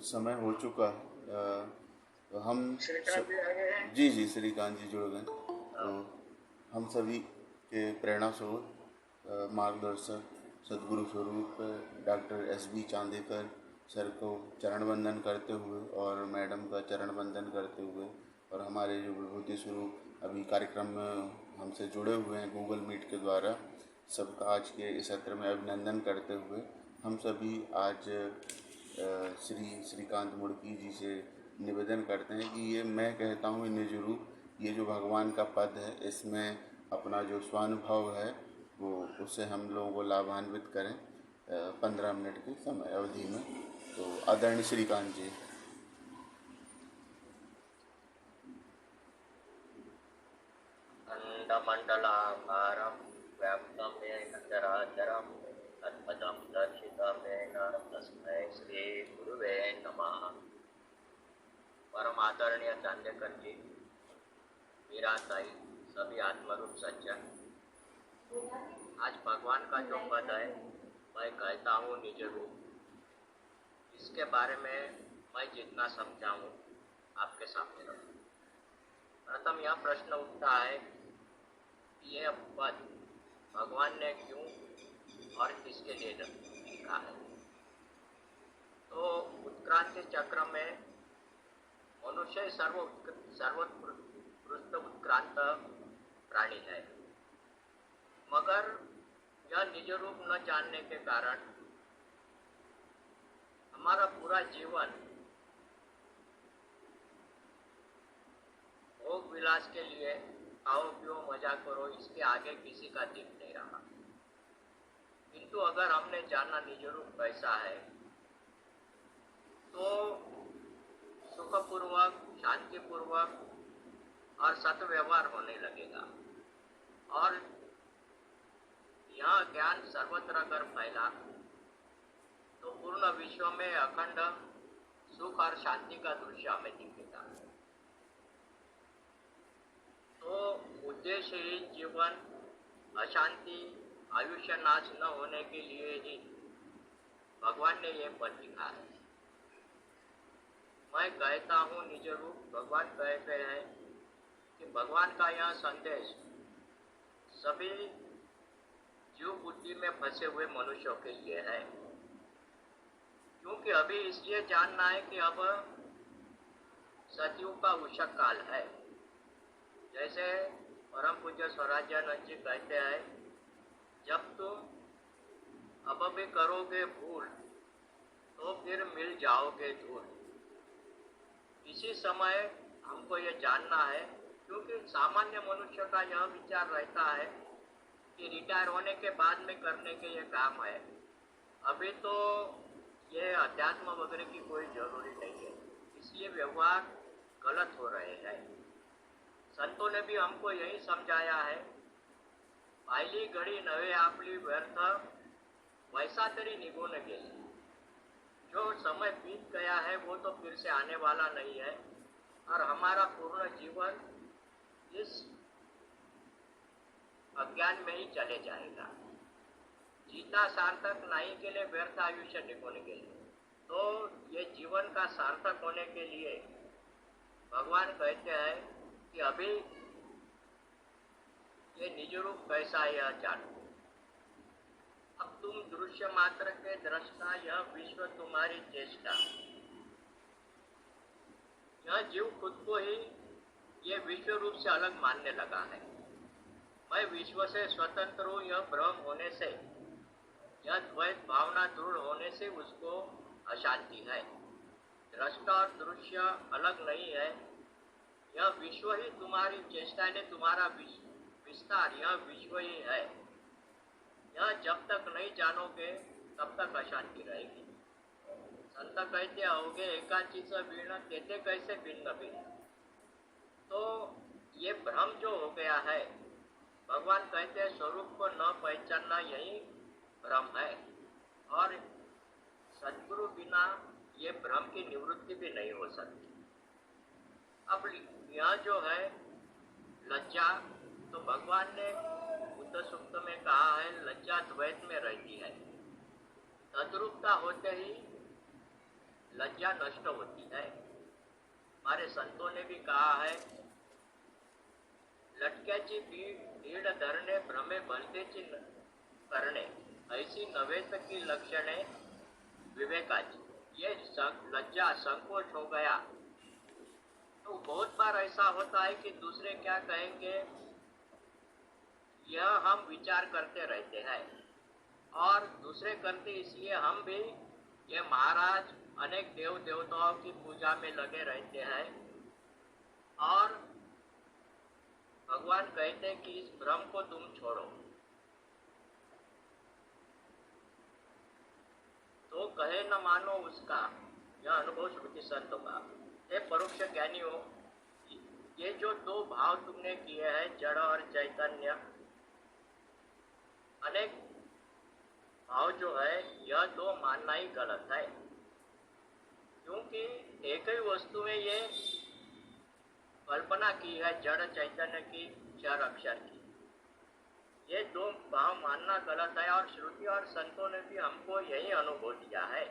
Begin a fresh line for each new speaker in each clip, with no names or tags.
समय हो चुका है। तो हम
श्रीकांत जी आ गए हैं।
जी श्रीकांत जी जुड़ गए। तो हम सभी के प्रेरणा स्रोत मार्गदर्शक सदगुरु स्वरूप doctor S B Chandekar sir को चरण वंदन करते हुए और मैडम का चरण वंदन करते हुए और हमारे जो विभूति स्वरूप अभी कार्यक्रम में हमसे जुड़े हुए हैं गूगल मीट के द्वारा, सबका आज के इस सत्र में अभिनंदन करते हुए हम सभी आज श्रीकांत मुड़की जी से निवेदन करते हैं कि ये मैं कहता हूँ निज रूप, ये जो भगवान का पद है इसमें अपना जो स्वानुभव है वो उससे हम लोगों को लाभान्वित करें 15 मिनट की समय अवधि में। तो आदरणीय श्रीकांत जी।
अण्डमण्डलाकारं व्याप्तं येन चराचरं तत्पदं दर्शितं येन तस्मै श्रीगुरुवे नमः। परम आदरणीय चांदेकर जी, मीरा ताई, सभी आत्मरूप सज्जन, आज भगवान का जो पद है मैं कहता हूँ निज रूप, इसके बारे में मैं जितना समझा हूँ आपके सामने रखूँ। प्रथम यह प्रश्न उठता है कि यह पद भगवान ने क्यों और किसके लिए लिखा है। तो उत्क्रांति चक्र में मनुष्य सर्वोत्कृष्ट उत्क्रांत प्राणी है, मगर यह निज रूप न जानने के कारण हमारा पूरा जीवन भोग विलास के लिए खाओ पियो मजा करो, इसके आगे किसी का दिख नहीं रहा। किंतु अगर हमने जाना निज रूप कैसा है तो सुखपूर्वक, शांतिपूर्वक और सत्व्यवहार होने लगेगा और यह ज्ञान सर्वत्र अगर फैला तो पूर्ण विश्व में अखंड सुख और शांति का दृश्य हमें दिखेगा। तो उद्देश्यहीन जीवन, अशांति, आयुष्य नाश न होने के लिए ही भगवान ने यह पद लिखा है। मैं कहता हूँ निज रूप, भगवान कहते हैं कि भगवान का यह संदेश सभी जीव बुद्धि में फंसे हुए मनुष्यों के लिए है, क्योंकि अभी इसलिए जानना है कि अब सतयुग का उषक काल है। जैसे परम पूज्य स्वराज्यानंद जी कहते हैं, जब तुम अब भी करोगे भूल तो फिर मिल जाओगे धूल। इसी समय हमको ये जानना है, क्योंकि सामान्य मनुष्य का यह विचार रहता है कि रिटायर होने के बाद में करने के ये काम है, अभी तो ये अध्यात्म वगैरह की कोई जरूरी नहीं है, इसलिए व्यवहार गलत हो रहे हैं। संतों ने भी हमको यही समझाया है, पाहिली घड़ी नवे आपली व्यर्थ वैसा तरी निगोन गेली। जो समय बीत गया है वो तो फिर से आने वाला नहीं है और हमारा पूर्ण जीवन इस अज्ञान में ही चले जाएगा। जीता सार्थक नहीं के लिए व्यर्थ आयुष्य निगोने के लिए। तो ये जीवन का सार्थक होने के लिए भगवान कहते हैं कि अभी ये निज रूप कैसा है यह जानो। अब तुम दृश्य मात्र के दृष्टा, यह विश्व तुम्हारी चेष्टा। यह जीव खुद को ही ये विश्व रूप से अलग मानने लगा है। मैं विश्व से स्वतंत्र हूँ, यह भ्रम होने से, यह द्वैत भावना दृढ़ होने से उसको अशांति है। दृष्टा और दृश्य अलग नहीं है, यह विश्व ही तुम्हारी चेष्टा ने तुम्हारा विस्तार, यह विश्व ही है। यह जब तक नहीं जानोगे तब तक अशांति रहेगी। संत कहते होगे एकाचीच वीण तेते कैसे भिन्न भिन्न। तो ये भ्रम जो हो गया है, भगवान कहते हैं स्वरूप को न पहचानना यही भ्रम है और सद्गुरु बिना ये भ्रम की निवृत्ति भी नहीं हो सकती। अब यह जो है लज्जा, तो भगवान ने बुद्ध सूक्त में कहा है लज्जा द्वैत में रहती है। तद्रूपता होते ही लज्जा नष्ट होती है। हमारे संतों ने भी कहा है, लटक्याची भीड़ धरणे भ्रमे भलतेची करणे, ऐसी नवेत की लक्षणे विवेकाची। ये लज्जा संकोच हो गया तो बहुत बार ऐसा होता है कि दूसरे क्या कहेंगे यह हम विचार करते रहते हैं, और दूसरे करते इसलिए हम भी, ये महाराज अनेक देव देवताओं की पूजा में लगे रहते हैं, और भगवान कहते हैं कि इस भ्रम को तुम छोड़ो। तो कहे न मानो उसका, यह अनुभव श्रुति संतों का। हे परोक्ष ज्ञानी हो, ये जो दो भाव तुमने किए हैं, जड़ और चैतन्य, अनेक भाव जो है, यह दो मानना ही गलत है, क्योंकि एक ही वस्तु में ये कल्पना की है जड़ चैतन्य की, चार अक्षर की। ये दो भाव मानना गलत है, और श्रुति और संतों ने भी हमको यही अनुभव दिया है।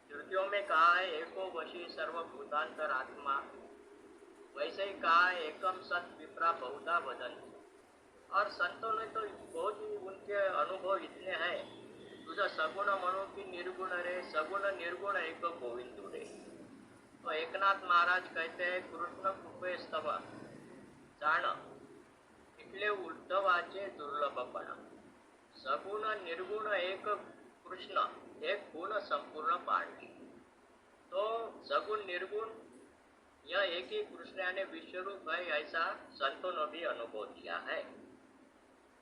श्रुतियों में कहा है एको वशी सर्वभूतांतर आत्मा, वैसे ही कहा है एकम सत विप्रा बहुधा वदंती। और संतों ने तो बहुत ही उनके अनुभव इतने हैं, तुझा सगुण मनो की निर्गुण रे, सगुण निर्गुण एक गोविंदु रे। तो एकनाथ महाराज कहते हैं कृष्ण कृपे स्तव जाण इटले उद्धवाचे दुर्लभपणा। सगुण निर्गुण एक कृष्ण, एक गुण संपूर्ण पांडी। तो सगुण निर्गुण यह एक ही कृष्ण यानी विश्वरूप है, ऐसा संतों ने भी अनुभव दिया है।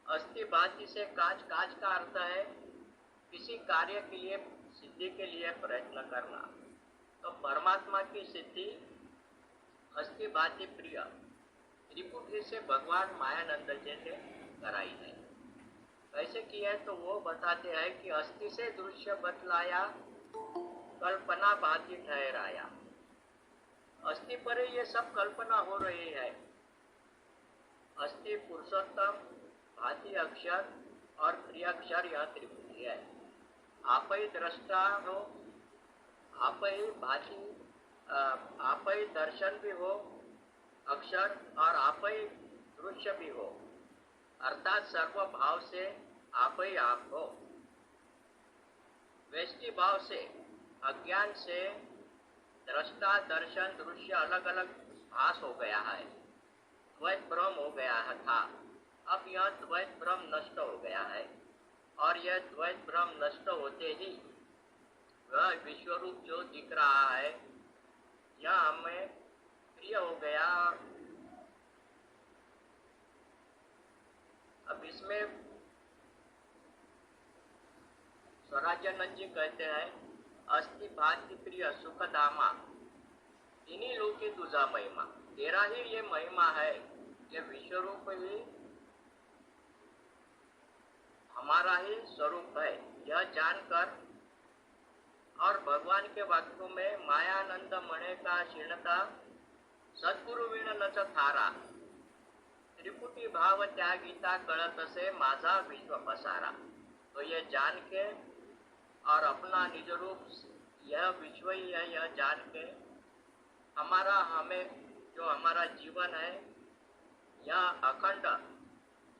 अस्थि भाति से काज, काज का अर्थ है किसी कार्य के लिए, सिद्धि के लिए प्रयत्न करना। तो परमात्मा की सिद्धि अस्थि भाति प्रिय त्रिपुटी से भगवान मायानंद जी ने कराई है। कैसे किया है तो वो बताते हैं कि अस्थि से दृश्य बतलाया, कल्पना भाति ठहराया। अस्थि पर ये सब कल्पना हो रही है। अस्थि पुरुषोत्तम, भाति अक्षर और प्रिय अक्षर, यह त्रिपुटी है। आप ही दृष्टा हो, आप ही भाति, आप ही दर्शन भी हो अक्षर, और आप ही दृश्य भी हो, अर्थात सर्व भाव से आप ही आप हो। व्यष्टि भाव से, अज्ञान से दृष्टा दर्शन दृश्य अलग अलग भास हो गया है, द्वैत भ्रम हो गया था। अब यह द्वैत भ्रम नष्ट हो गया है, और यह द्वैत भ्रम नष्ट होते ही वह विश्वरूप जो दिख रहा है यह हमें प्रिय हो गया। अब इसमें स्वराज्यानंद जी कहते हैं अस्थि भाति प्रिय सुखधामा, इन्हीं लोग की तुझा महिमा। तेरा ही ये महिमा है, ये विश्वरूप ही हमारा ही स्वरूप है, यह जानकर, और भगवान के वाक्यों में मायानंद मणे का क्षीणता सद्गुरु विण नच थारा, त्रिपुटी भाव त्यागीता कळत से माझा विश्व पसारा। तो ये जान के और अपना निज रूप यह विश्व ही है, यह जान के हमारा, हमें जो हमारा जीवन है यह अखंड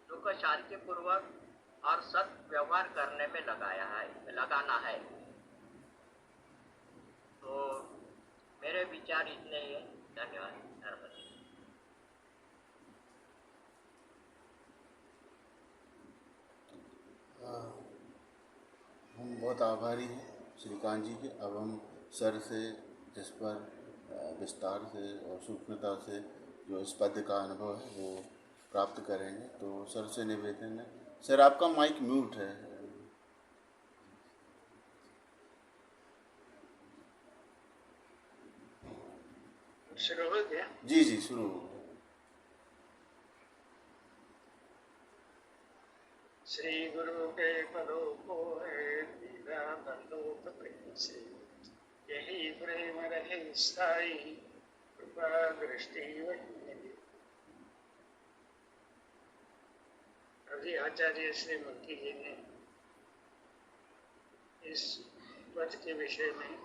सुख शांति पूर्वक और सत व्यवहार करने में लगाना है। तो मेरे विचार इतने ही है। धन्यवाद। नर्मदे।
हम बहुत आभारी हैं श्रीकांत जी के। अब हम सर से जिस पर विस्तार से और सूक्ष्मता से जो इस पद का अनुभव है वो प्राप्त करेंगे। तो सर से निवेदन है, सर आपका माइक म्यूट है।
शुरू हो गया?
जी जी शुरू हो गया।
श्री गुरु के पदों को है दीदा बंदोत प्रेम से, यही प्रेम रहे स्थाई, कृपा दृष्टि वही। अभी आचार्य श्री मूर्ति जी ने इस पद के विषय में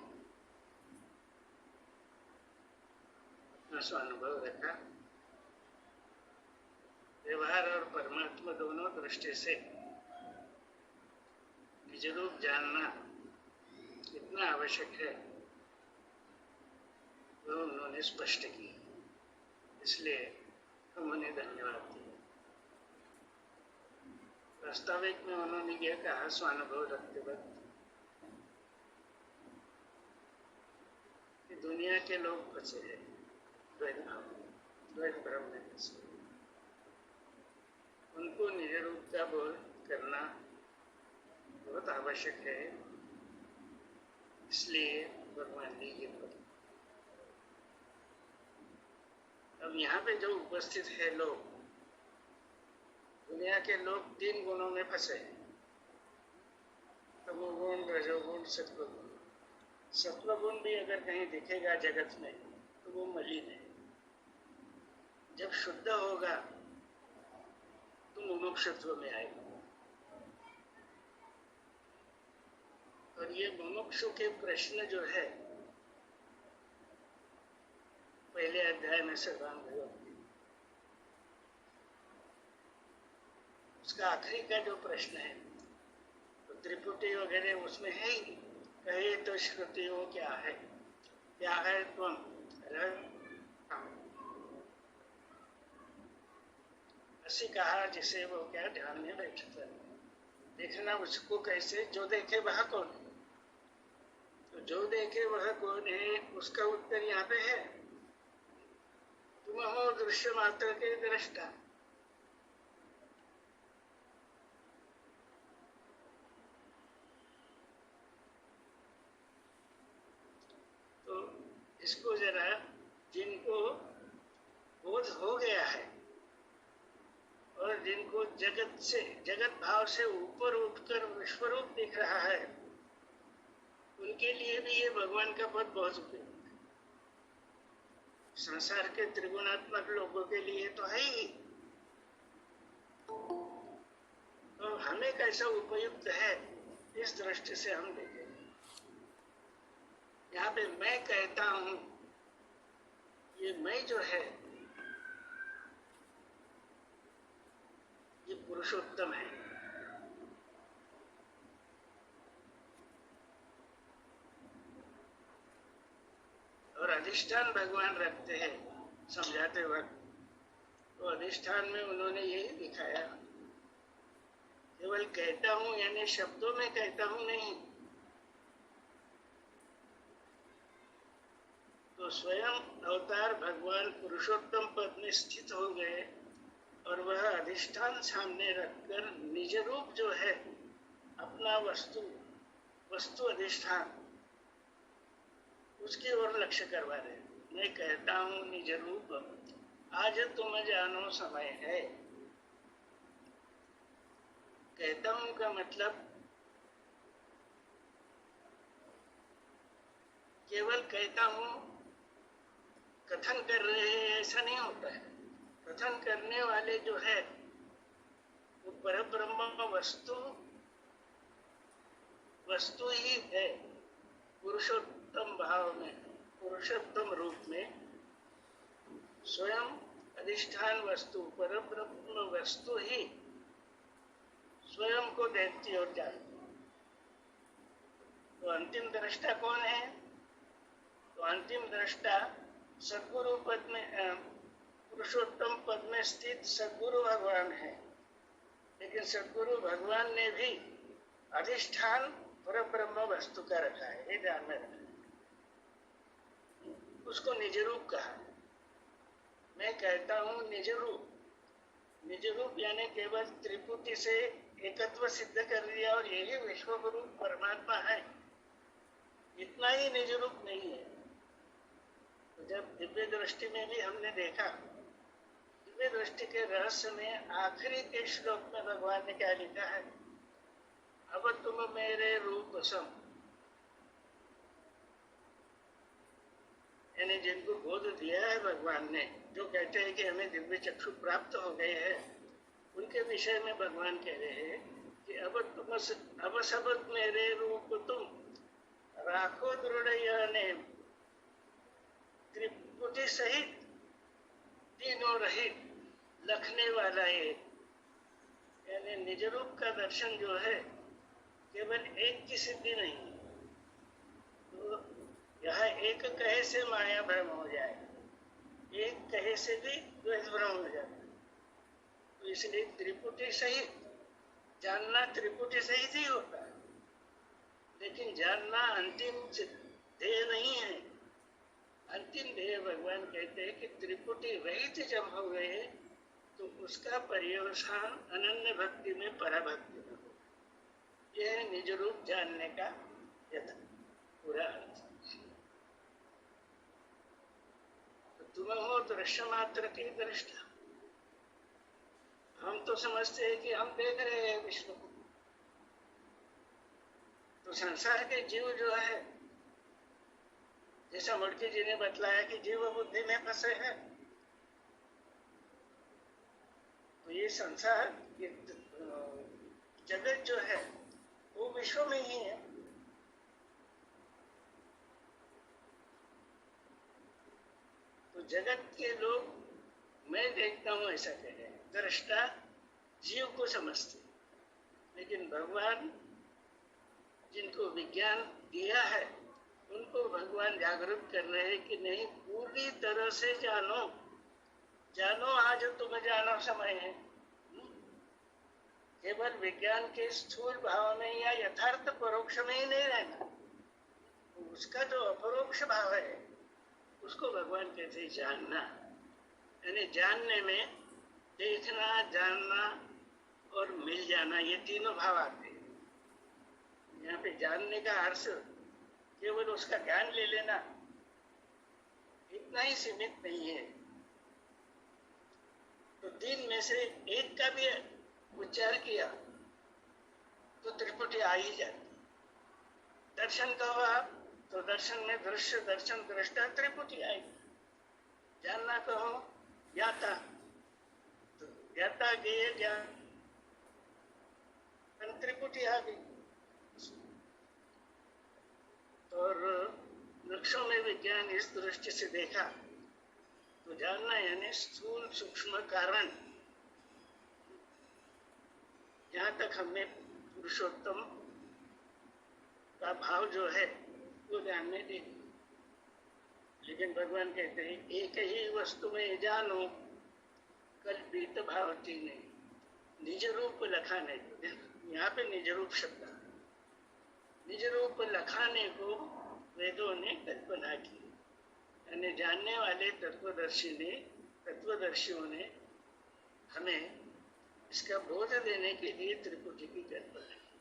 अपना स्वानुभव रखा। व्यवहार और परमात्मा दोनों दृष्टि से निज रूप जानना कितना आवश्यक है वह उन्होंने स्पष्ट किया। इसलिए हम उन्हें धन्यवाद दिए। वास्तविक में उन्होंने यह कहा स्वानुभव रखते वक्त कि दुनिया के लोग फंसे हैं द्वैत भ्रम में फंसे। उनको निज रूप का बोध करना बहुत आवश्यक है। इसलिए भगवान ने ये बोला। अब यहाँ पे जो उपस्थित है लोग, दुनिया के लोग 3 गुणों में फंसे हैं, तमोगुण, रजोगुण, सत्वगुण। सत्वगुण भी अगर कहीं दिखेगा जगत में तो वो मलिन है। जब शुद्ध होगा तो मुमुक्षुत्व में आएगा। और ये मुमुक्षु के प्रश्न जो है पहले अध्याय में सर्वांग उसका आखिरी का जो प्रश्न है तो त्रिपुटी वगैरह उसमें है ही। कहे तो श्रुतियों क्या है तुम ऐसी कहा जिसे वो क्या ध्यान में बैठता। देखना उसको कैसे, जो देखे वह कौन है। तो जो देखे वह कौन है उसका उत्तर यहाँ पे है। तुम हो दृश्य मात्र के दृष्टा। तो इसको जरा जिनको बोध हो गया है और जिनको जगत भाव से ऊपर उठकर विश्वरूप दिख रहा है, उनके लिए भी ये भगवान का पद बहुत उपयोगी है। संसार के त्रिगुणात्मक लोगों के लिए तो है ही, तो हमें कैसा उपयुक्त है इस दृष्टि से हम देखें। यहाँ पे मैं कहता हूं, ये मैं जो है ये पुरुषोत्तम है। और अधिष्ठान भगवान रखते हैं समझाते वक्त, तो अधिष्ठान में उन्होंने यही दिखाया। केवल कहता हूं यानी शब्दों में कहता हूं नहीं, तो स्वयं अवतार भगवान पुरुषोत्तम पद में स्थित हो गए और वह अधिष्ठान सामने रखकर निज रूप जो है अपना वस्तु अधिष्ठान उसकी ओर लक्ष्य करवा रहे। मैं कहता हूं निज रूप आज तुम जानो समय है। कहता हूं का मतलब केवल कहता हूं कथन कर रहे हैं ऐसा नहीं होता है। कथन करने वाले जो है वो परब्रह्म वस्तु ही है। पुरुषोत्तम भाव में, पुरुषोत्तम रूप में स्वयं अधिष्ठान वस्तु परब्रह्म वस्तु ही स्वयं को देखती और जानती। तो अंतिम दृष्टा कौन है? तो अंतिम दृष्टा सद्गुरु पद में, पुरुषोत्तम पद में स्थित सद्गुरु भगवान है। लेकिन सद्गुरु भगवान ने भी अधिष्ठान परब्रह्म वस्तु का रखा है, ये ध्यान में रखना। उसको निज रूप कहा। मैं कहता हूं निज रूप। निज रूप यानी केवल त्रिपुटी से एकत्व सिद्ध कर दिया और यही विश्वगुरु परमात्मा है, इतना ही निज रूप नहीं है। तो जब दिव्य दृष्टि में भी हमने देखा, दिव्य दृष्टि के रहस्य में आखिरी के श्लोक में भगवान ने क्या लिखा है? अब तुम मेरे रूप सम, यानी जिनको बोध दिया है भगवान ने, जो कहते हैं कि हमें दिव्य चक्षु प्राप्त हो गए हैं, उनके विषय में भगवान कह रहे हैं कि अब सब मेरे रूप तुम राखो दृढ़ ने त्रिपुटी सहित तीनों रहित लखने वाला एक, यानी निज रूप का दर्शन जो है केवल एक की सिद्धि नहीं है। तो यह एक कहे से माया भ्रम हो जाए, एक कहे से भी द्वैत भ्रम हो जाता है। तो इसलिए त्रिपुटी सहित जानना त्रिपुटी सहित ही होता है, लेकिन जानना अंतिम ध्येय नहीं है। अंतिम ध्येय भगवान कहते हैं कि त्रिपुटी रहित जब हो गए तो उसका पर्यवसान अनन्य भक्ति में पराभक्ति में हो। यह है निज रूप जानने का यथा पूरा अर्थ। तो तुम हो दृश्य मात्र की दृष्टा। हम तो समझते हैं कि हम देख रहे हैं विश्व को, तो संसार के जीव जो है, जैसा मुड़की जी ने बतलाया कि जीव बुद्धि में फंसे हैं, तो ये संसार, ये जगत जो है वो विश्व में ही है। तो जगत के लोग मैं देखता हूं ऐसा कह रहे हैं, दृष्टा जीव को समझते, लेकिन भगवान जिनको विज्ञान दिया है उनको भगवान जागरूक कर रहे हैं कि नहीं, पूरी तरह से जानो, जानो आज तुम जानो समय है। केवल विज्ञान के स्थूल भाव में या यथार्थ परोक्ष में ही नहीं रहना, उसका जो अपरोक्ष भाव है उसको भगवान कहते हैं जानना। यानी जानने में देखना, जानना और मिल जाना, ये तीनों भाव आते हैं। यहाँ पे जानने का अर्थ केवल उसका ज्ञान ले लेना इतना ही सीमित नहीं है। तो तीन में से एक का भी उच्चार किया तो त्रिपुटी आ ही जाती। दर्शन कहो आप तो दर्शन में दृश्य, दर्शन, दृष्टा, त्रिपुटी आएगी। जानना कहो ज्ञाता, तो ज्ञाता ज्ञेय ज्ञान, त्रिपुटी आ गई। और वृक्षों में विज्ञान इस दृष्टि से देखा तो जानना यानी स्थूल सूक्ष्म कारण, जहां तक हमें पुरुषोत्तम का भाव जो है वो जानने देगी। लेकिन भगवान कहते हैं एक ही वस्तु में जानो कल्पित भावती नहीं, निज रूप लखाने को। यहाँ पे निज रूप शब्द, निज रूप लखाने को वेदों ने कल्पना की, यानी जानने वाले तत्वदर्शियों ने हमें इसका बोध देने के लिए त्रिपुटी की कल्पना की,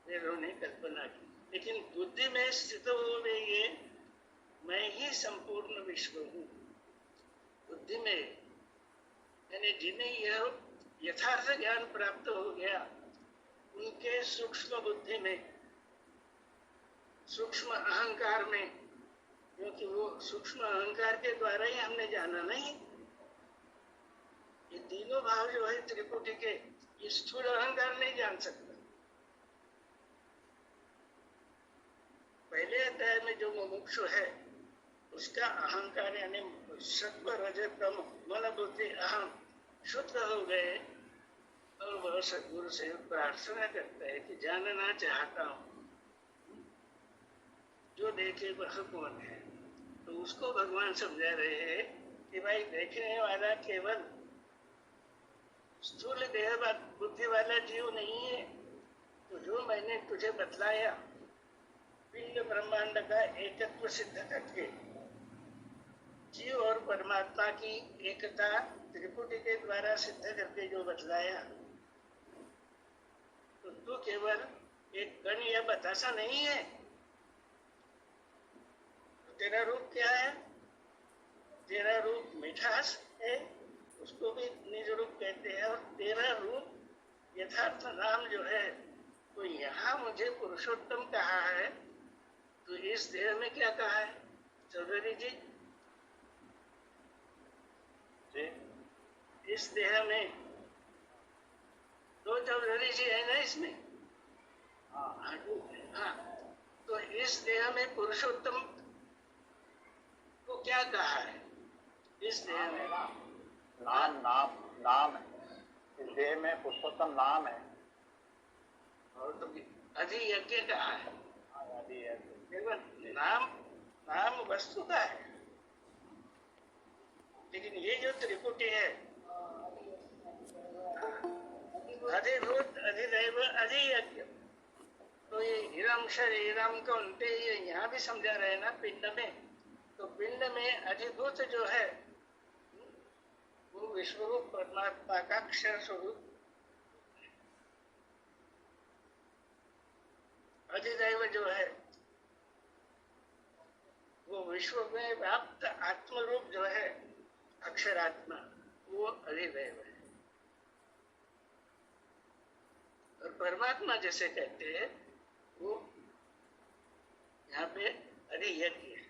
वेदों ने कल्पना की। लेकिन बुद्धि में स्थित हुए ये मैं ही संपूर्ण विश्व हूँ। बुद्धि में यानी जिन्हें यह यथार्थ ज्ञान प्राप्त हो गया, उनके सूक्ष्म बुद्धि में, सूक्ष्म अहंकार में, क्योंकि वो सूक्ष्म अहंकार के द्वारा ही हमने जाना नहीं। ये तीनों भाव जो है त्रिपुटी के, ये स्थूल अहंकार नहीं जान सकता। पहले अध्याय में जो मुमुक्षु है उसका अहंकार यानी सत्व रज तम मन बुद्धि अहम शुद्ध हो गए और वह सद्गुरु से प्रार्थना करता है कि जानना चाहता हूँ, जो देखे वह कौन है। तो उसको भगवान समझा रहे हैं कि भाई देखने वाला केवल स्थूल देह बुद्धि वाला जीव नहीं है। तो जो मैंने तुझे बतलाया पिंड ब्रह्मांड का एकत्व सिद्ध करके, जीव और परमात्मा की एकता त्रिपुटी के द्वारा सिद्ध करके जो बतलाया, तो तू केवल एक कण या बतासा नहीं है। तो तेरा रूप क्या है? तेरा रूप मिठास है, उसको भी निज रूप कहते हैं। और तेरा रूप यथार्थ नाम जो है, तो यहाँ मुझे पुरुषोत्तम कहा है, तो इस देह में क्या कहा है चौधरी जी? इस देह में दो चौधरी जी है ना इसमें? हाँ, तो इस देह में पुरुषोत्तम को क्या कहा है? इस देह में
ना, नाम नाम नाम है इस देह में, पुरुषोत्तम नाम है।
और तो अधियज्ञ कहा है,
आदि है।
केवल नाम नाम वस्तु का है, लेकिन ये जो त्रिपुटी है, अधिभूत अधिदैव अधियज्ञ, तो ये हिरम शरीरम को उल्टे ये यहाँ भी समझा रहे ना पिंड में, तो पिंड में अधिभूत जो है वो विश्वरूप परमात्मा का अक्षर स्वरूप, अधिदैव जो है वो विश्व में व्याप्त आत्मरूप जो है अक्षरात्मा, वो अधिदैव है। और परमात्मा जैसे कहते हैं वो यहाँ पे अधियज्ञ है,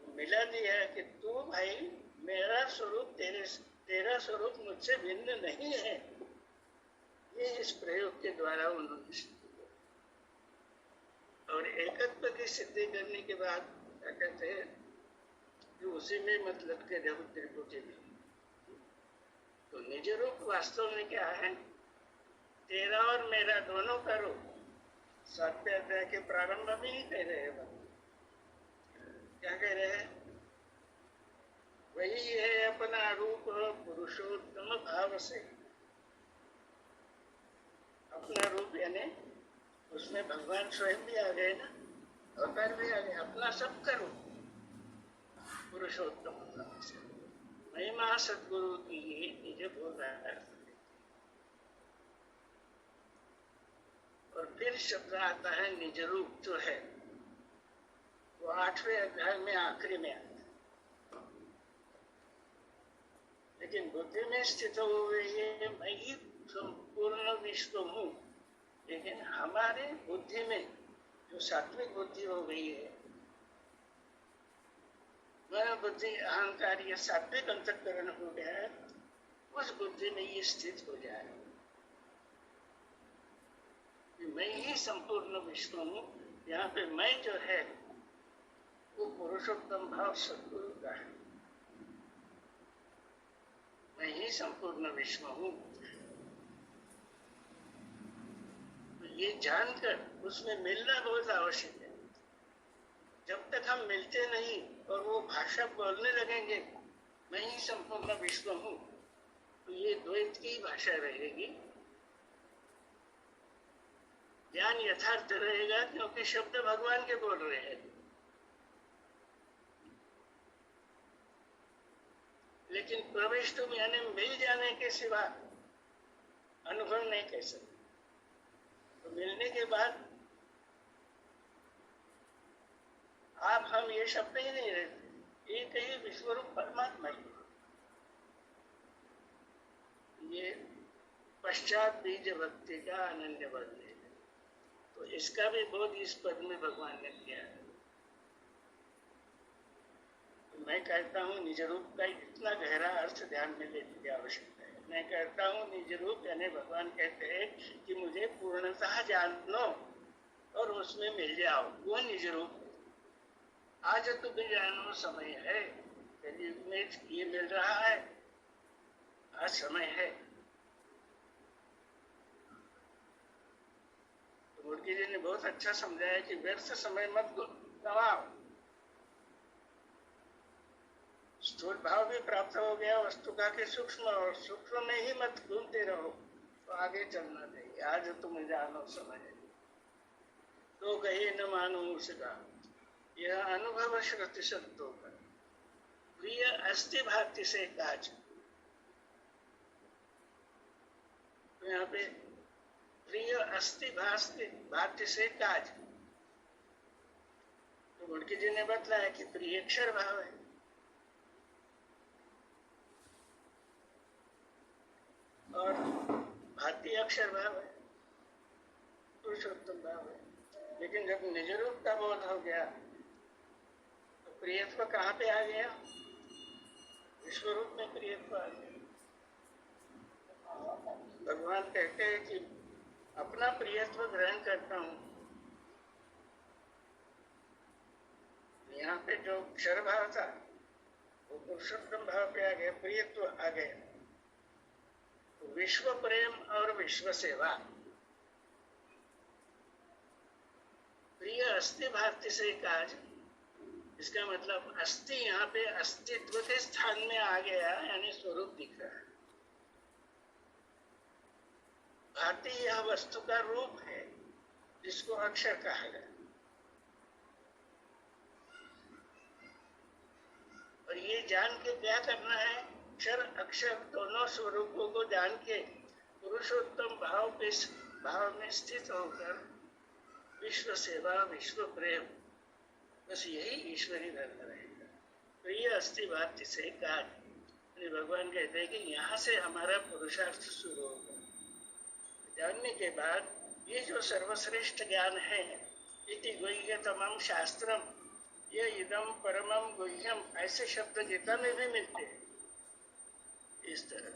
मिला दिया है कि तू भाई मेरा स्वरूप तेरा स्वरूप मुझसे भिन्न नहीं है। ये इस प्रयोग के द्वारा उन्होंने सिद्ध किया। और एकत्व की सिद्धि करने के बाद क्या कहते हैं कि उसी में मतलब के देखो त्रिपुटी में, तो निज रूप वास्तव में क्या है, तेरा और मेरा दोनों का रूप 7वें अध्याय के प्रारंभ में ही कह रहे हैं। क्या कह रहे हैं, वही है अपना रूप पुरुषोत्तम भाव से। अपना रूप यानी उसमें भगवान स्वयं भी आ गए ना, अवतार भी आ गए, अपना सब करो पुरुषोत्तम भाव से। महिमा सदगुरु की ये मुझे बोल रहा है। और फिर शब्द आता है निज रूप जो है, वो 8वें अध्याय में आखिरी में आता है। लेकिन बुद्धि में स्थित हुए ये मैं ही संपूर्ण विश्व हूँ, लेकिन हमारे बुद्धि में जो सात्विक बुद्धि हो गई है, मन बुद्धि अहंकार ये सात्विक अंतःकरण हो गया है, उस बुद्धि में ये स्थित हो जाए कि मैं ही संपूर्ण विश्व हूँ। यहाँ पे मैं जो है वो पुरुषोत्तम भाव सद्गुरु का है, मैं ही संपूर्ण विश्व हूँ। ये जानकर उसमें मिलना बहुत आवश्यक है। जब तक हम मिलते नहीं और वो भाषा बोलने लगेंगे मैं ही संपूर्ण विश्व हूँ, तो ये द्वैत की भाषा रहेगी। ज्ञान यथार्थ रहेगा क्योंकि शब्द भगवान के बोल रहे हैं, लेकिन प्रविष्ट यानी मिल जाने के सिवा अनुभव नहीं कर सकते। तो मिलने के बाद आप हम ये शब्द ही नहीं रहते, एक ही विश्वरूप परमात्मा ही। ये पश्चात बीज भक्ति का अनन्य वर्णन है, तो इसका भी बोध इस पद में भगवान ने किया है। तो मैं कहता हूँ निज रूप का इतना गहरा अर्थ ध्यान में लेने की आवश्यकता है। मैं कहता हूँ निज रूप यानी भगवान कहते हैं कि मुझे पूर्णतः जानो और उसमें मिल जाओ, वो निज रूप। आज तुम्हें जानो समय है, कलयुग में ये मिल रहा है, आज समय है। तो मुर्गी जी ने बहुत अच्छा समझाया कि व्यर्थ समय मत गवाओ। स्थूल भाव भी प्राप्त हो गया वस्तु का कि सूक्ष्म, और सूक्ष्म में ही मत घूमते रहो, तो आगे चलना चाहिए। आज तुम्हें जानो समय है, तो कहीं न मानो उसका, यह अनुभव श्रुति संतों का प्रिय अस्थि भाति से काज। तो यहाँ पे प्रिय अस्थि भाति से काज, तो मुड़की जी ने बताया कि प्रिय अक्षर भाव है, और भाती अक्षर भाव है, पुरुषोत्तम भाव है। लेकिन जब निज रूप का बोध हो गया तो प्रियत्व कहाँ पे आ गया, विश्वरूप में प्रियत्व आ गया। भगवान कहते हैं कि अपना प्रियत्व ग्रहण करता हूँ। यहाँ पे जो अक्षर भाव था वो पुरुषोत्तम भाव पे आ गए, प्रियत्व आ गए। तो विश्व प्रेम और विश्व सेवा, प्रिय अस्ति भारती से काज, इसका मतलब अस्थि यहाँ पे अस्तित्व के स्थान में आ गया, यानी स्वरूप दिख रहा है। भारती यह वस्तु का रूप है जिसको अक्षर कहा गया। और ये जान के क्या करना है, अक्षर अक्षर दोनों स्वरूपों को जान के पुरुषोत्तम भाव में स्थित होकर विश्व सेवा, विश्व प्रेम, बस यही ईश्वरी धर्म रहेगा। प्रिय अस्ति भारती से कार्य, भगवान कहते हैं कि यहाँ से हमारा पुरुषार्थ शुरू होगा। जानने के बाद ये जो सर्वश्रेष्ठ ज्ञान है, इति गुह्यतमं शास्त्रम, ये इदम परमम गुह्यम, ऐसे शब्द गीता में भी मिलते हैं। इस तरह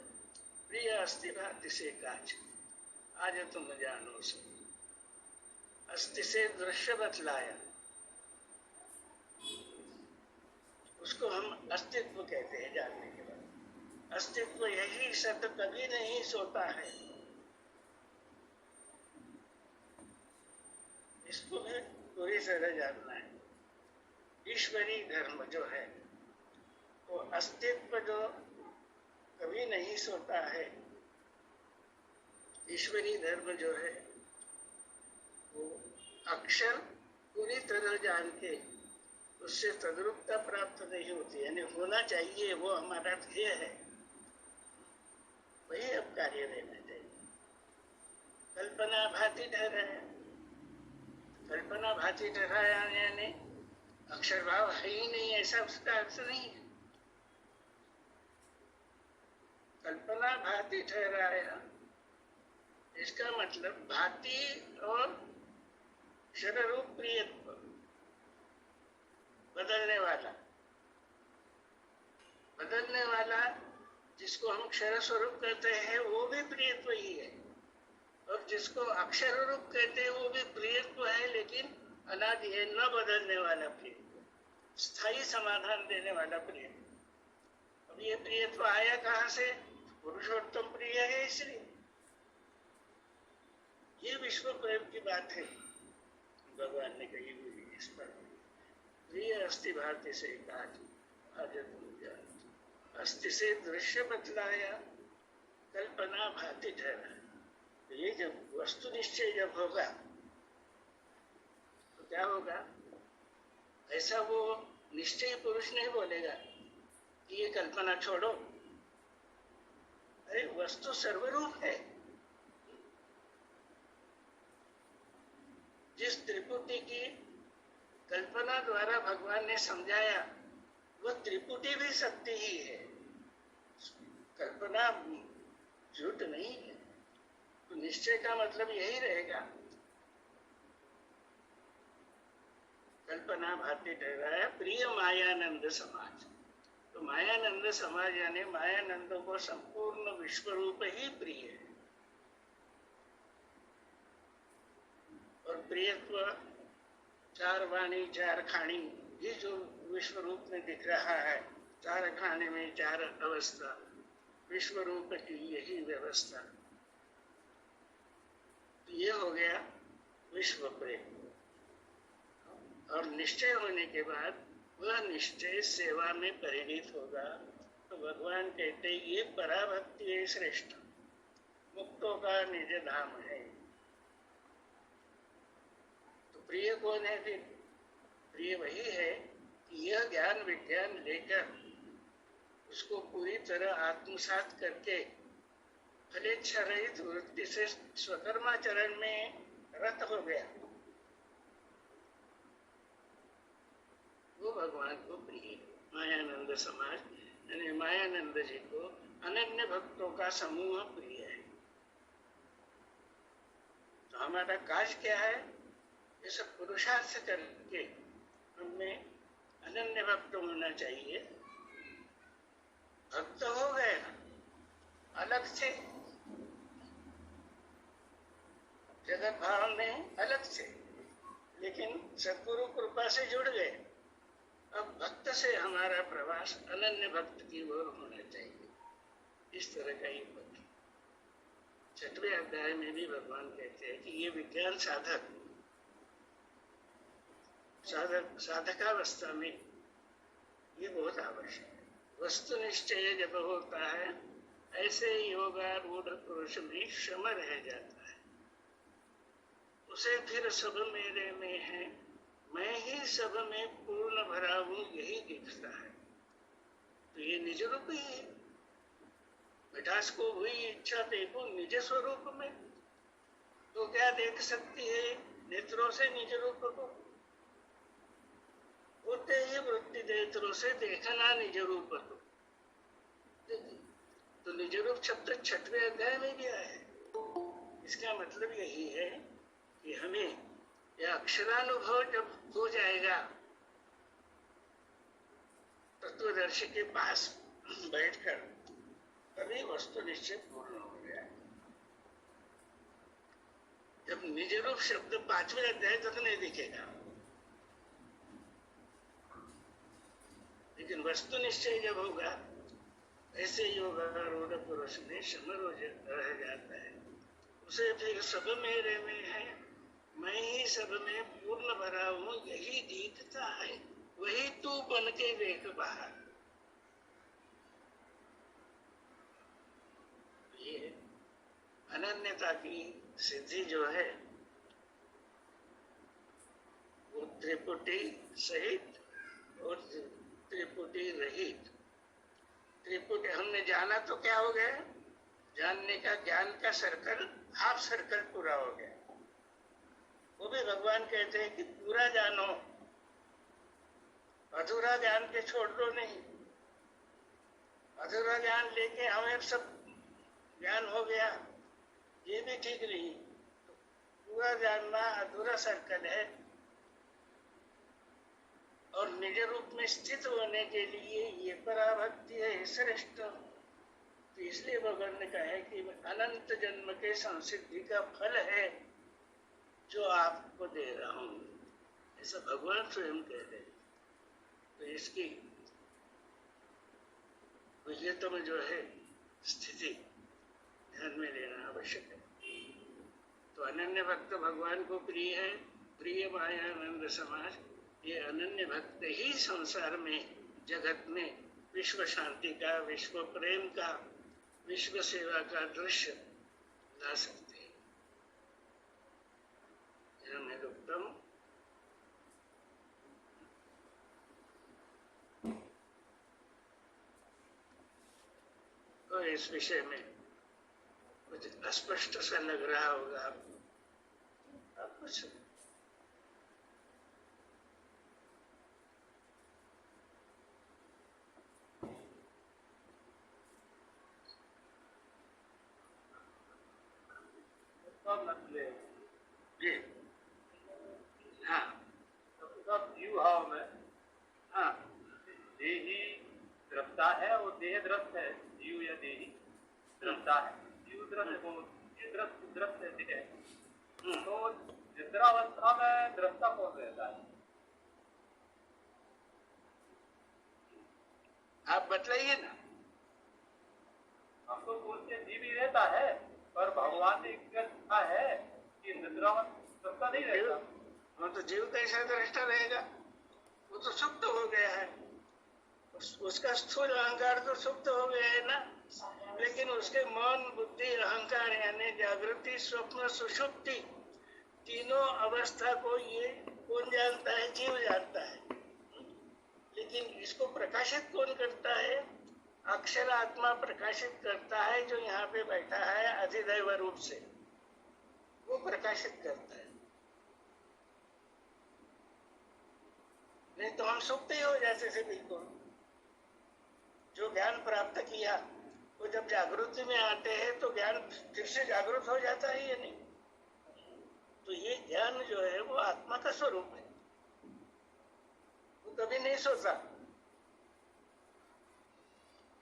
प्रिय अस्ति भारती से काज, आज तुम जानो सो। अस्ति से दृश्य बतलाया, उसको हम अस्तित्व कहते हैं। जानने के बाद अस्तित्व यही सत्य कभी नहीं सोता है, इसको भी पूरी तरह जानना है। ईश्वरी धर्म जो है वो अस्तित्व जो कभी नहीं सोता है, ईश्वरी धर्म जो है वो अक्षर पूरी तरह जान के उससे तद्रूपता प्राप्त नहीं होती, यानी होना चाहिए, वो हमारा ध्येय है, वही अब कार्य लेना चाहिए। कल्पना भांति ठहराया, कल्पना भांति ठहराया यानी अक्षर भाव है ही नहीं, ऐसा उसका अर्थ नहीं है। कल्पना भांति ठहराया, इसका मतलब भांति और क्षररूप प्रियत्व, बदलने वाला जिसको हम क्षर स्वरूप कहते हैं वो भी प्रियत्व ही है, और जिसको अक्षर रूप कहते हैं वो भी प्रियत्व है, लेकिन अनादि है, न बदलने वाला प्रियत्व, स्थायी समाधान देने वाला प्रियत्व। अब ये प्रियत्व आया कहाँ से? पुरुषोत्तम प्रिय है, इसलिए ये विश्व प्रेम की बात है, भगवान ने कही हुई इस पर। प्रिय अस्ति भारती से काज, आज तुम जान। अस्ति से दृश्य बतलाया, कल्पना भांति ठहरा। ये जब वस्तु निश्चय जब होगा तो क्या होगा? ऐसा वो निश्चय पुरुष नहीं बोलेगा कि ये कल्पना छोड़ो, अरे वस्तु सर्वरूप है। जिस त्रिपुटी की कल्पना द्वारा भगवान ने समझाया, वो त्रिपुटी भी सत्य ही है, कल्पना झूठ नहीं है। तो निश्चय का मतलब यही रहेगा। कल्पना भांति ठहराया, प्रिय मायानंद समाज। तो मायानंद समाज यानी मायानंदों को संपूर्ण विश्व रूप ही प्रिय है, और प्रियत्व चार वाणी चार खाणी, ये जो विश्व रूप में दिख रहा है, चार खाने में चार अवस्था, विश्व रूप की यही व्यवस्था, तो ये हो गया विश्व प्रेम। और निश्चय होने के बाद वह निश्चय सेवा में परिणित होगा। तो भगवान कहते ये पराभक्ति है श्रेष्ठ, मुक्तों का निज धाम है। तो प्रिय कौन है फिर? प्रिय वही है कि यह ज्ञान विज्ञान लेकर उसको पूरी तरह आत्मसात करके फलेच्छा रहित वृत्ति से स्वकर्माचरण में रत हो गया, वो भगवान को प्रिय। मायानंद समाज यानी मायानंद जी को अनन्य भक्तों का समूह प्रिय है। तो हमारा काज क्या है? ये सब पुरुषार्थ करके हमें अनन्य भक्त होना चाहिए। भक्त हो गए, अलग थे, जगत भाव में अलग थे, लेकिन सद्गुरु कृपा से जुड़ गए। अब भक्त से हमारा प्रवास अनन्य भक्त की ओर होना चाहिए, इस तरह का ये पद। 6वें अध्याय में भी भगवान कहते हैं कि ये विज्ञान साधकावस्था में ये बहुत आवश्यक है। वस्तु निश्चय जब होता है, ऐसे योगारूढ़ पुरुष में श्रम रह जाता है, उसे फिर सब मेरे में है, मैं ही सब में पूर्ण भरा हूं, यही दिखता है। तो ये निज रूप ही है। मिठास को हुई इच्छा देखो निज स्वरूप में, तो क्या देख सकती है नेत्रों से निज रूप को? होते ही वृत्ति नेत्रों से देखना निज रूप को। तो निज रूप शब्द 6वें अध्याय में भी आया है। इसका मतलब यही है कि हमें यह अक्षरानुभव जब हो जाएगा, तत्वदर्शी के पास बैठकर, तभी वस्तु निश्चय पूर्ण हो गया। जब निज रूप शब्द 5वें अध्याय तक नहीं दिखेगा, लेकिन वस्तु निश्चय जब होगा, ऐसे योगारूढ़ पुरुष में समर रह जाता है, उसे फिर सब मेरे में है, मैं ही सब में पूर्ण भरा हूं, यही दिखता है, वही तू बन के देख बाहर। ये अनन्यता की सिद्धि जो है, वो त्रिपुटी सहित और त्रिपुटी रहित। त्रिपुटी हमने जाना तो क्या हो गया? जानने का, ज्ञान का सर्कल, हाफ सर्कल पूरा हो गया। वो भी भगवान कहते हैं कि पूरा जानो, अधूरा जान के छोड़ दो नहीं। अधूरा ज्ञान लेके हमें सब ज्ञान हो गया, ये भी ठीक नहीं। तो पूरा जानना अधूरा सर्कल है, और निज रूप में स्थित होने के लिए ये पराभक्ति है श्रेष्ठ। तो इसलिए भगवान ने कहा है कि अनंत जन्म के संसिद्धि का फल है जो आपको दे रहा हूं, ऐसा भगवान स्वयं कह रहे हैं। तो इसकी विजयतम जो है स्थिति ध्यान में लेना आवश्यक है। तो अनन्य भक्त भगवान को प्रिय है, प्रिय मायानंद समाज। ये अनन्य भक्त ही संसार में, जगत में विश्व शांति का, विश्व प्रेम का, विश्व सेवा का दृश्य ला सकते हैं। यहाँ मैं रुकता हूँ। तो इस विषय में कुछ अस्पष्ट सा लग रहा होगा आपको, आप कुछ जी। हाँ,
जीव भाव में
हाँ,
देही दृष्टा है और देह दृष्ट है। जीव या देही दृष्टा है, जीव दृष्ट है, ये दृष्ट है देह। तो निद्रावस्था में दृष्टा कौन रहता है?
आप बतलाइए ना।
हम तो बोलते जीव ही रहता है, पर भगवान ने कहा है कि निद्रावस्था नहीं रहता।
वो तो जीव कैसा दृष्टा रहेगा? वो तो सुप्त हो गया है, उसका स्थूल अहंकार तो सुप्त हो गया है ना। लेकिन उसके मन, बुद्धि, अहंकार यानी जागृति, स्वप्न, सुषुप्ति, तीनों अवस्था को ये कौन जानता है? जीव जानता है। लेकिन इसको प्रकाशित कौन करता है? अक्षर आत्मा प्रकाशित करता है, जो यहाँ पे बैठा है अधिदैव रूप से, वो प्रकाशित करता है। नहीं तो हम सुप्त ही हो जाते थे बिल्कुल। जो ज्ञान प्राप्त किया वो जब जागृति में आते हैं तो ज्ञान फिर से जागृत हो जाता है या नहीं? तो ये ज्ञान जो है वो आत्मा का स्वरूप है, वो कभी नहीं सोता।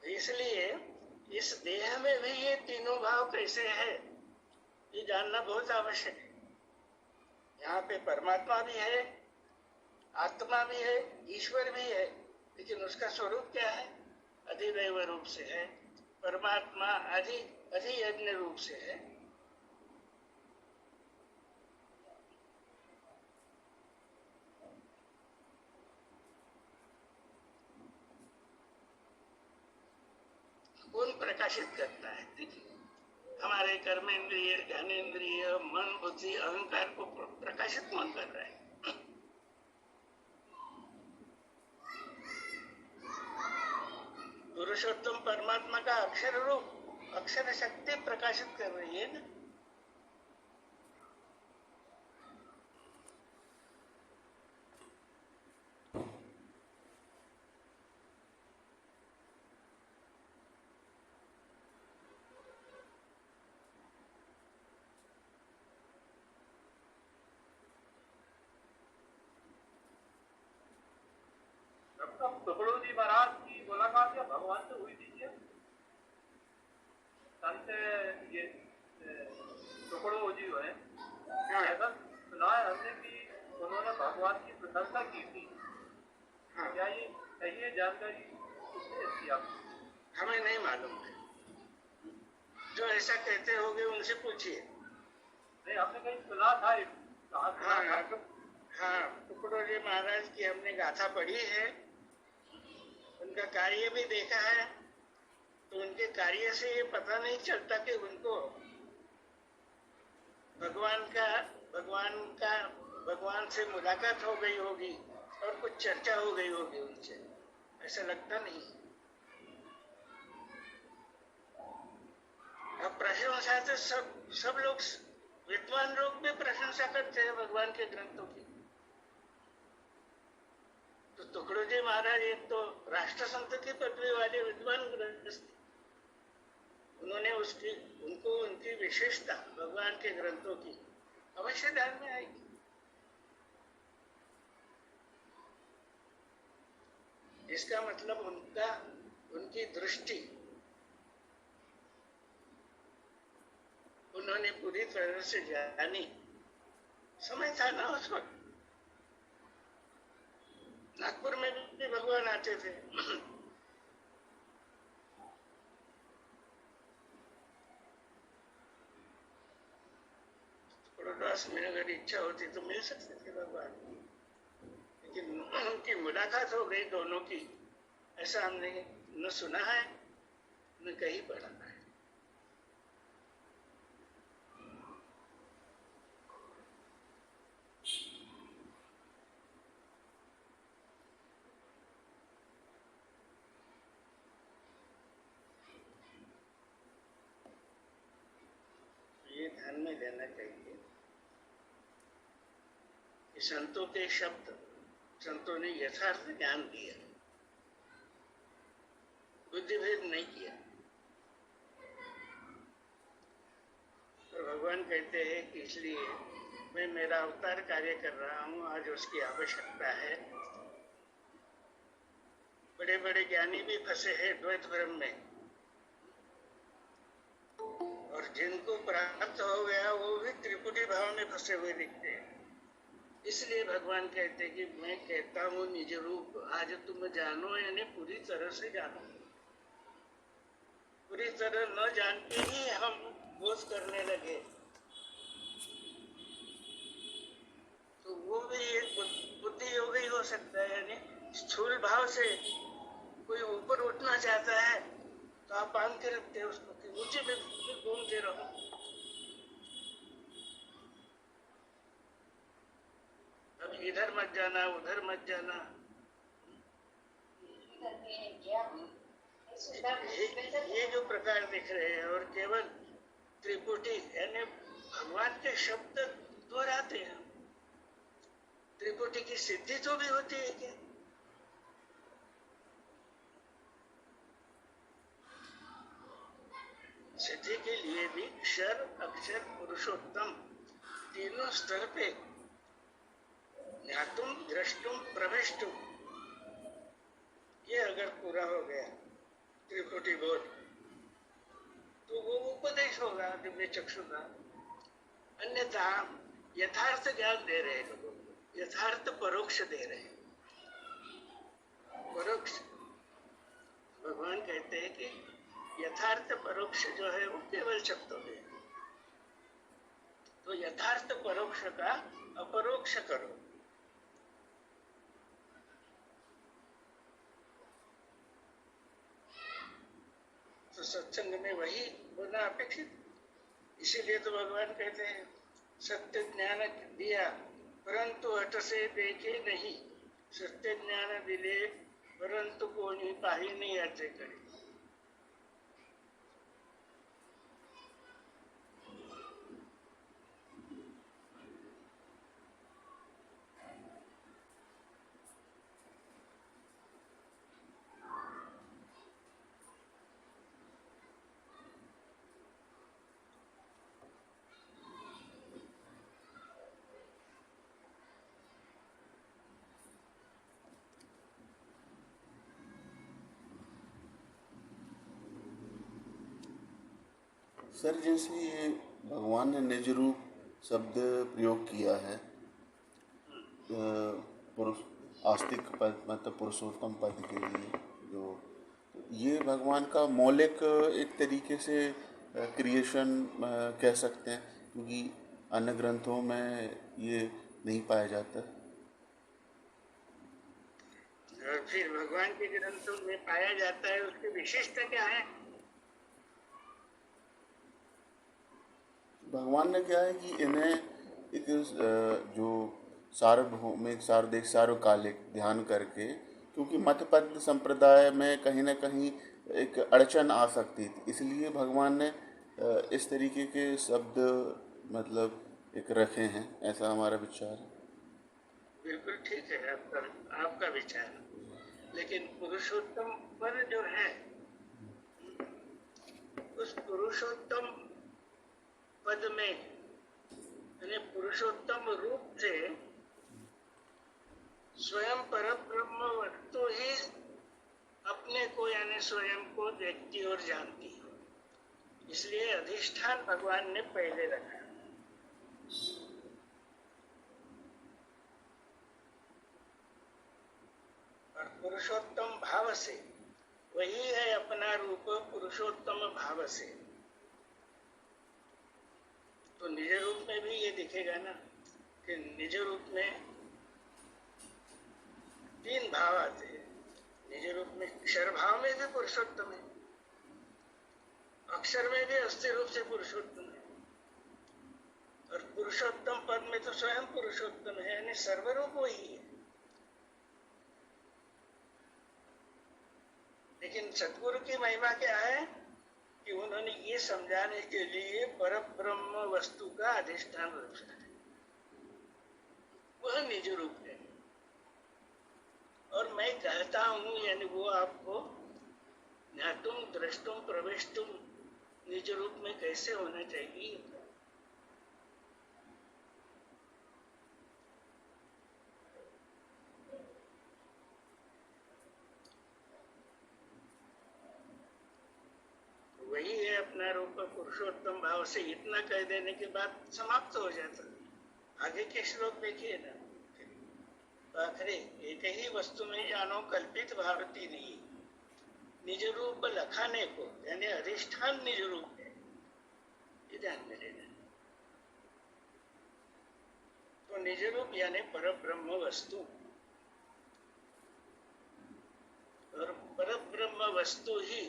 इसलिए इस देह में भी ये तीनों भाव कैसे है, ये जानना बहुत आवश्यक है। यहाँ पे परमात्मा भी है, आत्मा भी है, ईश्वर भी है, लेकिन उसका स्वरूप क्या है? अधिदैव रूप से है। परमात्मा अधियज्ञ रूप से है। कौन प्रकाशित करता है? देखिए, हमारे कर्मेंद्रिय, ज्ञानेन्द्रिय, मन, बुद्धि, अहंकार को प्रकाशित कौन कर रहा है? पुरुषोत्तम परमात्मा का अक्षर रूप, अक्षर शक्ति प्रकाशित कर रही है ना।
टुकड़ों जी महाराज की मुलाकात या भगवान से हुई थी क्या? संत ये टुकड़ों जी हुए, ऐसा सुना है हमने कि उन्होंने भगवान की प्रशंसा की थी। क्या ये सही है? जानकारी किसने दी आपको?
हमें नहीं मालूम है। जो ऐसा कहते होंगे उनसे पूछिए।
नहीं, हमने कहीं सुना था।
हाँ, टुकड़ों जी महाराज की हमने गाथा पढ़ी है, उनका कार्य भी देखा है, तो उनके कार्य से ये पता नहीं चलता कि उनको भगवान से मुलाकात हो गई होगी और कुछ चर्चा हो गई होगी उनसे, ऐसा लगता नहीं। अब प्रशंसा तो सब लोग, विद्वान लोग भी प्रशंसा करते हैं भगवान के ग्रंथों की। तो टुकड़ों जी महाराज एक तो राष्ट्र संत की पदवी वाले विद्वान ग्रंथस्थ, उन्होंने उनको उनकी विशेषता भगवान के ग्रंथों की अवश्य ध्यान में आएगी। इसका मतलब उनकी दृष्टि उन्होंने पूरी तरह से जानी। समय था ना उस वक्त, नागपुर में भी भगवान आते थे। थोड़ा में अगर इच्छा होती तो मिल सकते थे भगवान, लेकिन उनकी मुलाकात हो गई दोनों की, ऐसा हमने न सुना है न कहीं पढ़ा है। ये ध्यान में लेना चाहिए कि संतों के शब्द, संतों ने यथार्थ ज्ञान दिया, बुद्धिभेद नहीं किया। तो भगवान कहते हैं कि इसलिए मैं मेरा अवतार कार्य कर रहा हूँ, आज उसकी आवश्यकता है। बड़े बड़े ज्ञानी भी फंसे हैं द्वैत भ्रम में, और जिनको प्राप्त हो गया वो भी त्रिपुटी भाव में फंसे हुए दिखते हैं। इसलिए भगवान कहते हैं कि मैं कहता हूँ निज रूप आज तुम जानो, यानी पूरी तरह से जानो। पूरी तरह न जान के ही हम बोध करने लगे तो वो भी एक बुद्धि योग ही हो सकता है। यानी स्थूल भाव से कोई ऊपर उठना चाहता है तो आप बांध के रखते हैं उसको कि ऊंचे में घूमते रहो। अब इधर मत जाना, उधर मत जाना। ये जो प्रकार दिख रहे हैं, और केवल त्रिपुटी यानी भगवान के शब्द दोहराते हैं। त्रिपुटी की सिद्धि तो भी होती है क्या? सिद्धि के लिए भी क्षर, अक्षर, पुरुषोत्तम तीनों स्तर पे ज्ञातुम, द्रष्टुम, प्रविष्टुम, ये अगर पूरा हो गया त्रिपुटी बोध, तो वो उपदेश होगा दिव्य चक्षु का। अन्यथा यथार्थ ज्ञान दे रहे लोगों को, यथार्थ परोक्ष दे रहे हैं। परोक्ष भगवान कहते हैं कि यथार्थ परोक्ष जो है वो केवल शब्दों में है। तो यथार्थ परोक्ष का अपरोक्ष करो। तो सत्संग में वही होना अपेक्षित। इसीलिए तो भगवान कहते हैं सत्य ज्ञान दिया परंतु हट से देखे नहीं, सत्य ज्ञान दिले परंतु कोणी पाही नहीं याचे करे।
सर जैसे ये भगवान ने निज रूप शब्द प्रयोग किया है पुरुष आस्तिक पद मतलब पुरुषोत्तम पद के लिए, जो ये भगवान का मौलिक एक तरीके से क्रिएशन कह सकते हैं, क्योंकि अन्य ग्रंथों में ये नहीं पाया जाता।
और फिर भगवान के ग्रंथों में पाया जाता है, उसकी विशेषता क्या है?
भगवान ने क्या है कि इन्हें एक जो सार्वभौमिक सार्वदेश सार्वकालिक ध्यान करके, क्योंकि मत पद संप्रदाय में कहीं ना कहीं एक अड़चन आ सकती थी, इसलिए भगवान ने इस तरीके के शब्द मतलब एक रखे हैं, ऐसा हमारा विचार है।
बिल्कुल ठीक है आपका विचार, लेकिन पुरुषोत्तम पद जो है उस पुरुषोत्तम पद में यानी पुरुषोत्तम रूप से स्वयं परब्रह्म वस्तु ही अपने को यानी स्वयं को देखती और जानती है, इसलिए अधिष्ठान भगवान ने पहले रखा। और पुरुषोत्तम भाव से वही है अपना रूप पुरुषोत्तम भाव से। तो निज रूप में भी ये दिखेगा ना कि निज रूप में तीन भाव आते हैं। निज रूप में अक्षर भाव में भी पुरुषोत्तम है, अक्षर में भी अस्थि रूप से पुरुषोत्तम है, और पुरुषोत्तम पद में तो स्वयं पुरुषोत्तम है, यानी सर्वरूप वही है। लेकिन सतगुरु की महिमा क्या है कि उन्होंने ये समझाने के लिए परब्रह्म वस्तु का अधिष्ठान रखा है, वह निज रूप है। और मैं कहता हूं यानी वो आपको ज्ञातुम द्रष्टुम प्रवेशुम निज रूप में कैसे होना चाहिए। वही है अपना रूप पुरुषोत्तम भाव से। इतना कह देने के बाद समाप्त हो जाता। आगे के श्लोक देखिए ना, आखिरी एक ही वस्तु में जानो कल्पित भारती नहीं, निज रूप लखाने को यानी अधिष्ठान निज रूप है, ये ध्यान में लेना। तो निज रूप यानी परब्रह्म वस्तु, और परब्रह्म वस्तु ही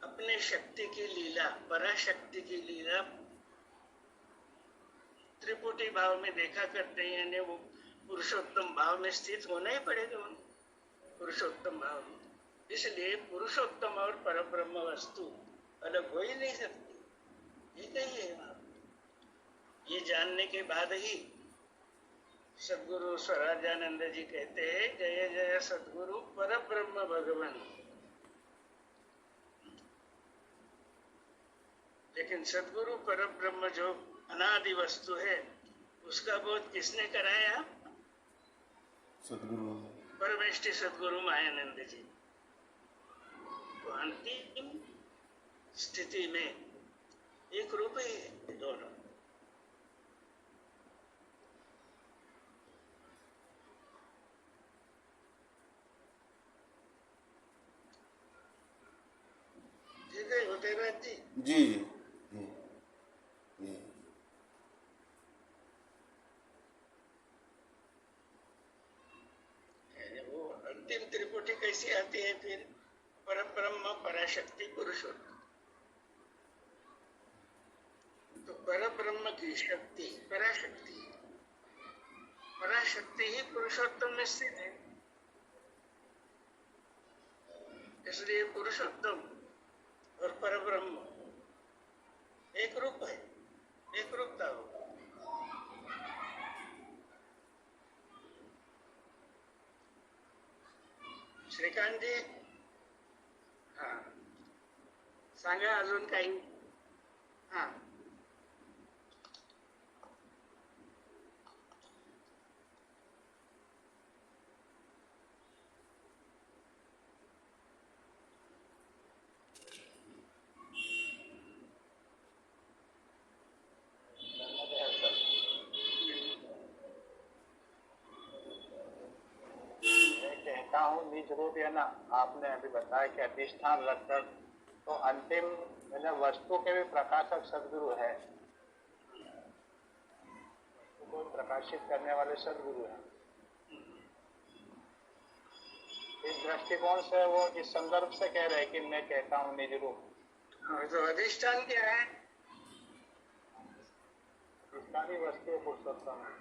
अपने शक्ति की लीला, पराशक्ति की लीला त्रिपुटी भाव में देखा करते हैं, यानी वो पुरुषोत्तम भाव में स्थित होना ही पड़ेगा उनको, पुरुषोत्तम भाव में। इसलिए पुरुषोत्तम और परब्रह्म वस्तु अलग हो ही नहीं सकती, एक ही है वहां। ये जानने के बाद ही सदगुरु स्वराजानंद जी कहते हैं, जय जय सदगुरु परब्रह्म भगवान। लेकिन सदगुरु परब्रह्म जो अनादि वस्तु है, उसका बोध किसने कराया?
सदगुरु
परमेष्टि सदगुरु मायानंद जी। तो अंतिम स्थिति में एक रूप ही है दोनों।
जी जी जी
वो अंतिम त्रिपुटी कैसी आती है फिर? परब्रह्म, पराशक्ति, पुरुषोत्तम। तो परब्रह्म की शक्ति पराशक्ति, पराशक्ति ही पुरुषोत्तम में स्थित है, इसलिए पुरुषोत्तम और परब्रह्म एक रूप है, एक रूपता होगा। श्रीकांत जी, हाँ सांगा अजून काही? हाँ
मैं कहता हूँ निज रूप, है ना, आपने अभी बताया कि अधिष्ठान रखकर, तो अंतिम मतलब वस्तु के भी प्रकाशक सदगुरु है, वस्तु को प्रकाशित करने वाले सदगुरु है। इस दृष्टिकोण से वो इस संदर्भ से कह रहे हैं कि मैं कहता हूँ निज रूप।
तो अधिष्ठान क्या है?
इसका भी वस्तु पुरुषोत्तम है।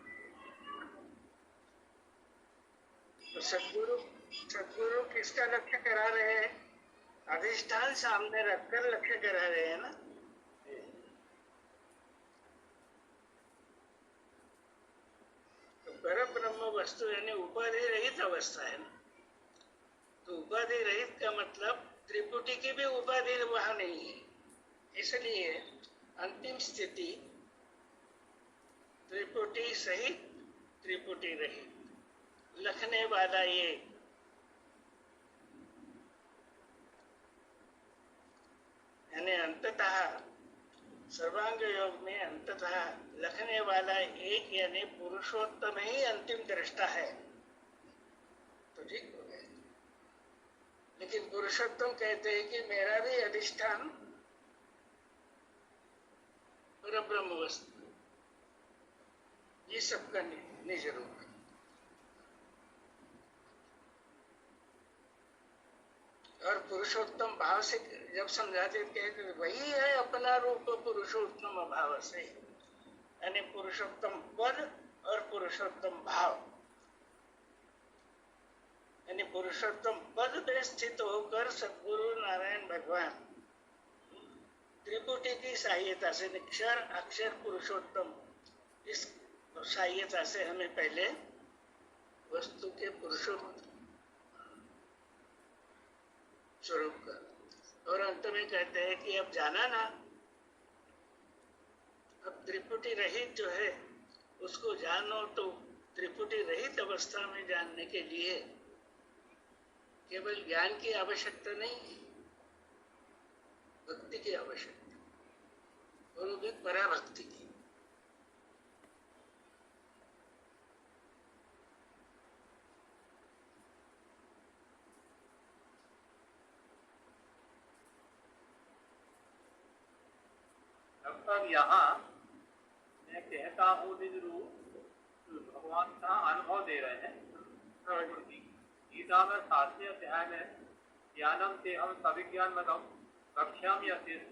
तो सदगुरु, सदगुरु किसका लक्ष्य करा रहे हैं? अधिष्ठान सामने रखकर लक्ष्य करा रहे हैं ना। तो परब्रह्म वस्तु यानी उपाधि रहित अवस्था है ना। तो उपाधि रहित का मतलब त्रिपुटी की भी उपाधि वहां नहीं है, इसलिए अंतिम स्थिति त्रिपुटी सहित त्रिपुटी रहित, लखने वाला ये यानी अंततः सर्वांग योग में अंततः लखने वाला एक यानी पुरुषोत्तम ही अंतिम दृष्टा है, तो ठीक हो गया। लेकिन पुरुषोत्तम कहते हैं कि मेरा भी अधिष्ठान परब्रह्म वस्तु, ये सबका निज रूप है। और पुरुषोत्तम भाव से जब समझाते कहते वही है अपना रूप पुरुषोत्तम भाव से, यानी पुरुषोत्तम पद और पुरुषोत्तम भाव, यानी पुरुषोत्तम पद में स्थित होकर सद्गुरु नारायण भगवान त्रिपुटी की सहायता से, निक्षर अक्षर पुरुषोत्तम, इस सहायता से हमें पहले वस्तु के पुरुषोत्तम स्वरूप का, और अंत में कहते हैं कि अब जाना ना, अब त्रिपुटी रहित जो है उसको जानो। तो त्रिपुटी रहित अवस्था में जानने के लिए केवल ज्ञान की आवश्यकता नहीं है, भक्ति की आवश्यकता, और वो भी पराभक्ति की।
अब यहाँ मैं कहता हूँ निज रूप, भगवान का अनुभव दे रहे हैं। गीता में 7वें अध्याय में ज्ञानम ते हम सविज्ञान मतम कक्ष्यामि अतीत,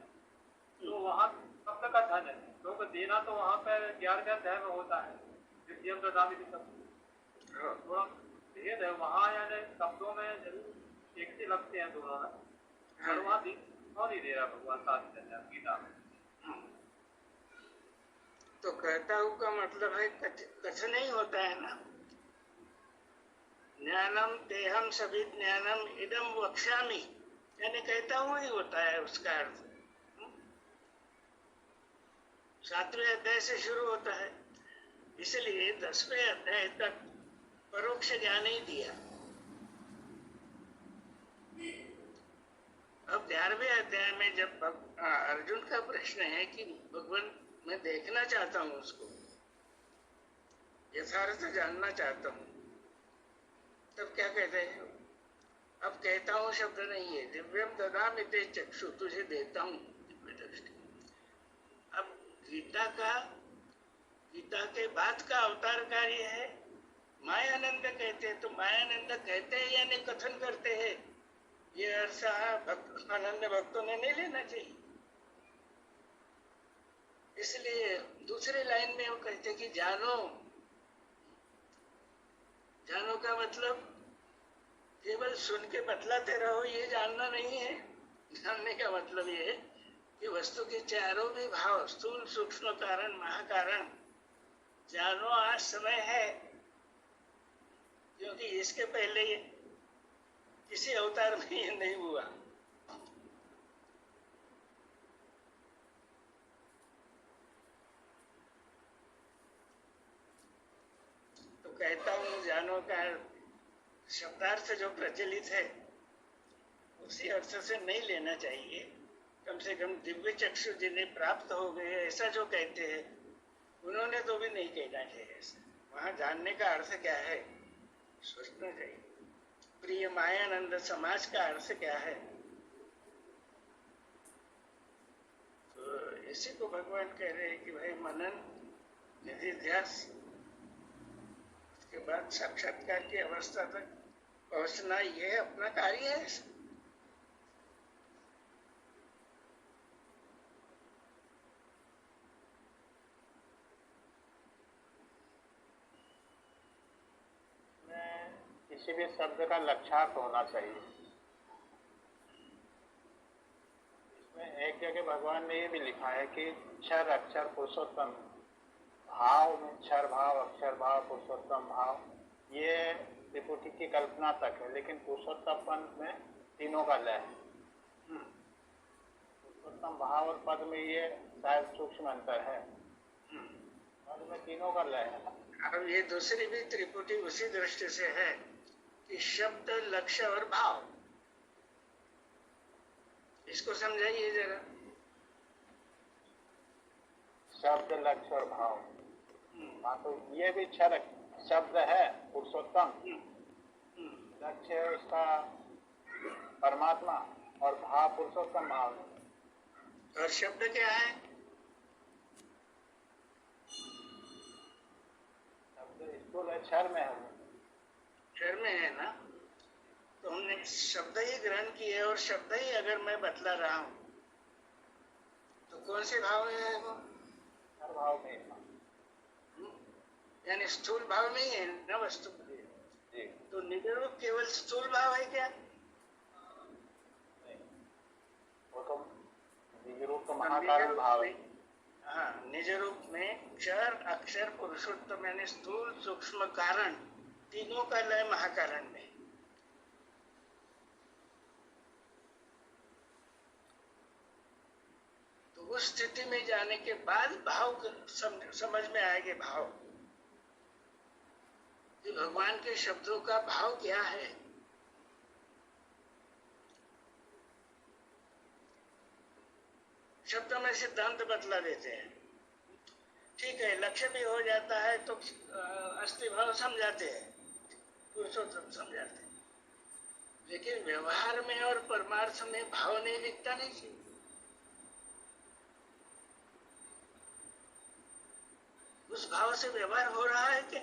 तो वहाँ शब्द का धन है, क्योंकि देना तो वहाँ पर ज्ञान के अध्याय में होता है, विद्यम ददामि शब्द थोड़ा भेद है वहाँ, यानी शब्दों में जरूर एक से लगते हैं दोनों में, पर वहाँ नहीं दे रहा भगवान 7वें अध्याय गीता में।
तो कहता हूं का मतलब है कथन नहीं होता है ना। ज्ञानम तेहम सभी ज्ञानम इदम वक्ष्यामि, यानी कहता हूं ही होता है उसका अर्थ। 7वें अध्याय से शुरू होता है, इसलिए 10वें अध्याय तक परोक्ष ज्ञान ही दिया। अब 11वें अध्याय में जब अर्जुन का प्रश्न है कि भगवान मैं देखना चाहता हूं, उसको यथार्थ जानना चाहता हूं, तब क्या कहते हैं? अब कहता हूं शब्द नहीं है, दिव्यम ददामि ते चक्षु, तुझे देता हूं। दृष्टि। अब गीता के बाद का अवतार कार्य है मायानंद कहते हैं, तो मायानंद कहते हैं यानी कथन करते हैं, ये अर्थ अनन्य भक्तों ने नहीं लेना चाहिए। इसलिए दूसरी लाइन में वो कहते कि जानो का मतलब केवल सुन के बतलाते रहो, ये जानना नहीं है। जानने का मतलब ये है कि वस्तु के चारों भी भाव, स्थूल सूक्ष्म कारण महाकारण, जानो आज समय है, क्योंकि इसके पहले ये किसी अवतार में ये नहीं हुआ। तो कहता हूँ जानो का शब्दार्थ जो प्रचलित है उसी अर्थ से नहीं लेना चाहिए। कम से कम दिव्य चक्षु जिन्हें प्राप्त हो गए ऐसा जो कहते हैं उन्होंने तो भी नहीं कहना चाहिए ऐसा। वहां जानने का अर्थ क्या है सोचना चाहिए। प्रिय मायानंद समाज का अर्थ क्या है, तो इसी को भगवान कह रहे हैं कि भाई मनन निधिध्यास, उसके बाद साक्षात्कार की अवस्था तक पहुंचना, ये अपना कार्य है।
किसी भी शब्द का लक्षार्थ होना चाहिए। इसमें एक जगह भगवान ने ये भी लिखा है कि क्षर अक्षर पुरुषोत्तम भाव में क्षर भाव अक्षर भाव पुरुषोत्तम भाव, ये त्रिपुटी की कल्पना तक है, लेकिन पुरुषोत्तम में तीनों का लय है। पुरुषोत्तम भाव और पद में ये शायद सूक्ष्म अंतर है, पद में तीनों का लय है।
अब ये दूसरी भी त्रिपुटी उसी दृष्टि से है कि शब्द लक्ष्य और भाव, इसको समझाइए जरा।
शब्द लक्ष्य और भाव, हाँ, तो ये भी क्षर शब्द है पुरुषोत्तम, लक्ष्य है उसका परमात्मा, और भाव पुरुषोत्तम भाव है।
और शब्द क्या है?
शब्द स्थूल है, क्षर में है,
क्षर में है ना। तो हमने शब्द ही ग्रहण किए और शब्द ही अगर मैं बतला रहा हूं तो कौन से भाव में है वो?
हर भाव में है।
यानी स्थूल भाव में ही है ना वस्तु।
जी।
तो निजरूप केवल स्थूल भाव है क्या?
नहीं, वो तो निजरूप तो महाकारण भाव है।
हाँ, निज रूप में क्षर अक्षर पुरुषोत्तम यानी स्थूल सूक्ष्म कारण तीनों का लय महाकारण में। तो उस स्थिति में जाने के बाद भाव समझ में आएंगे, भाव कि भगवान के शब्दों का भाव क्या है। शब्द में सिद्धांत बतला देते हैं, ठीक है, लक्ष्य भी हो जाता है तो अस्थि भाव समझाते हैं, पुरुषोत्तम समझाते हैं, लेकिन व्यवहार में और परमार्थ में भाव नहीं दिखता नहीं चाहिए। उस भाव से व्यवहार हो रहा है क्या?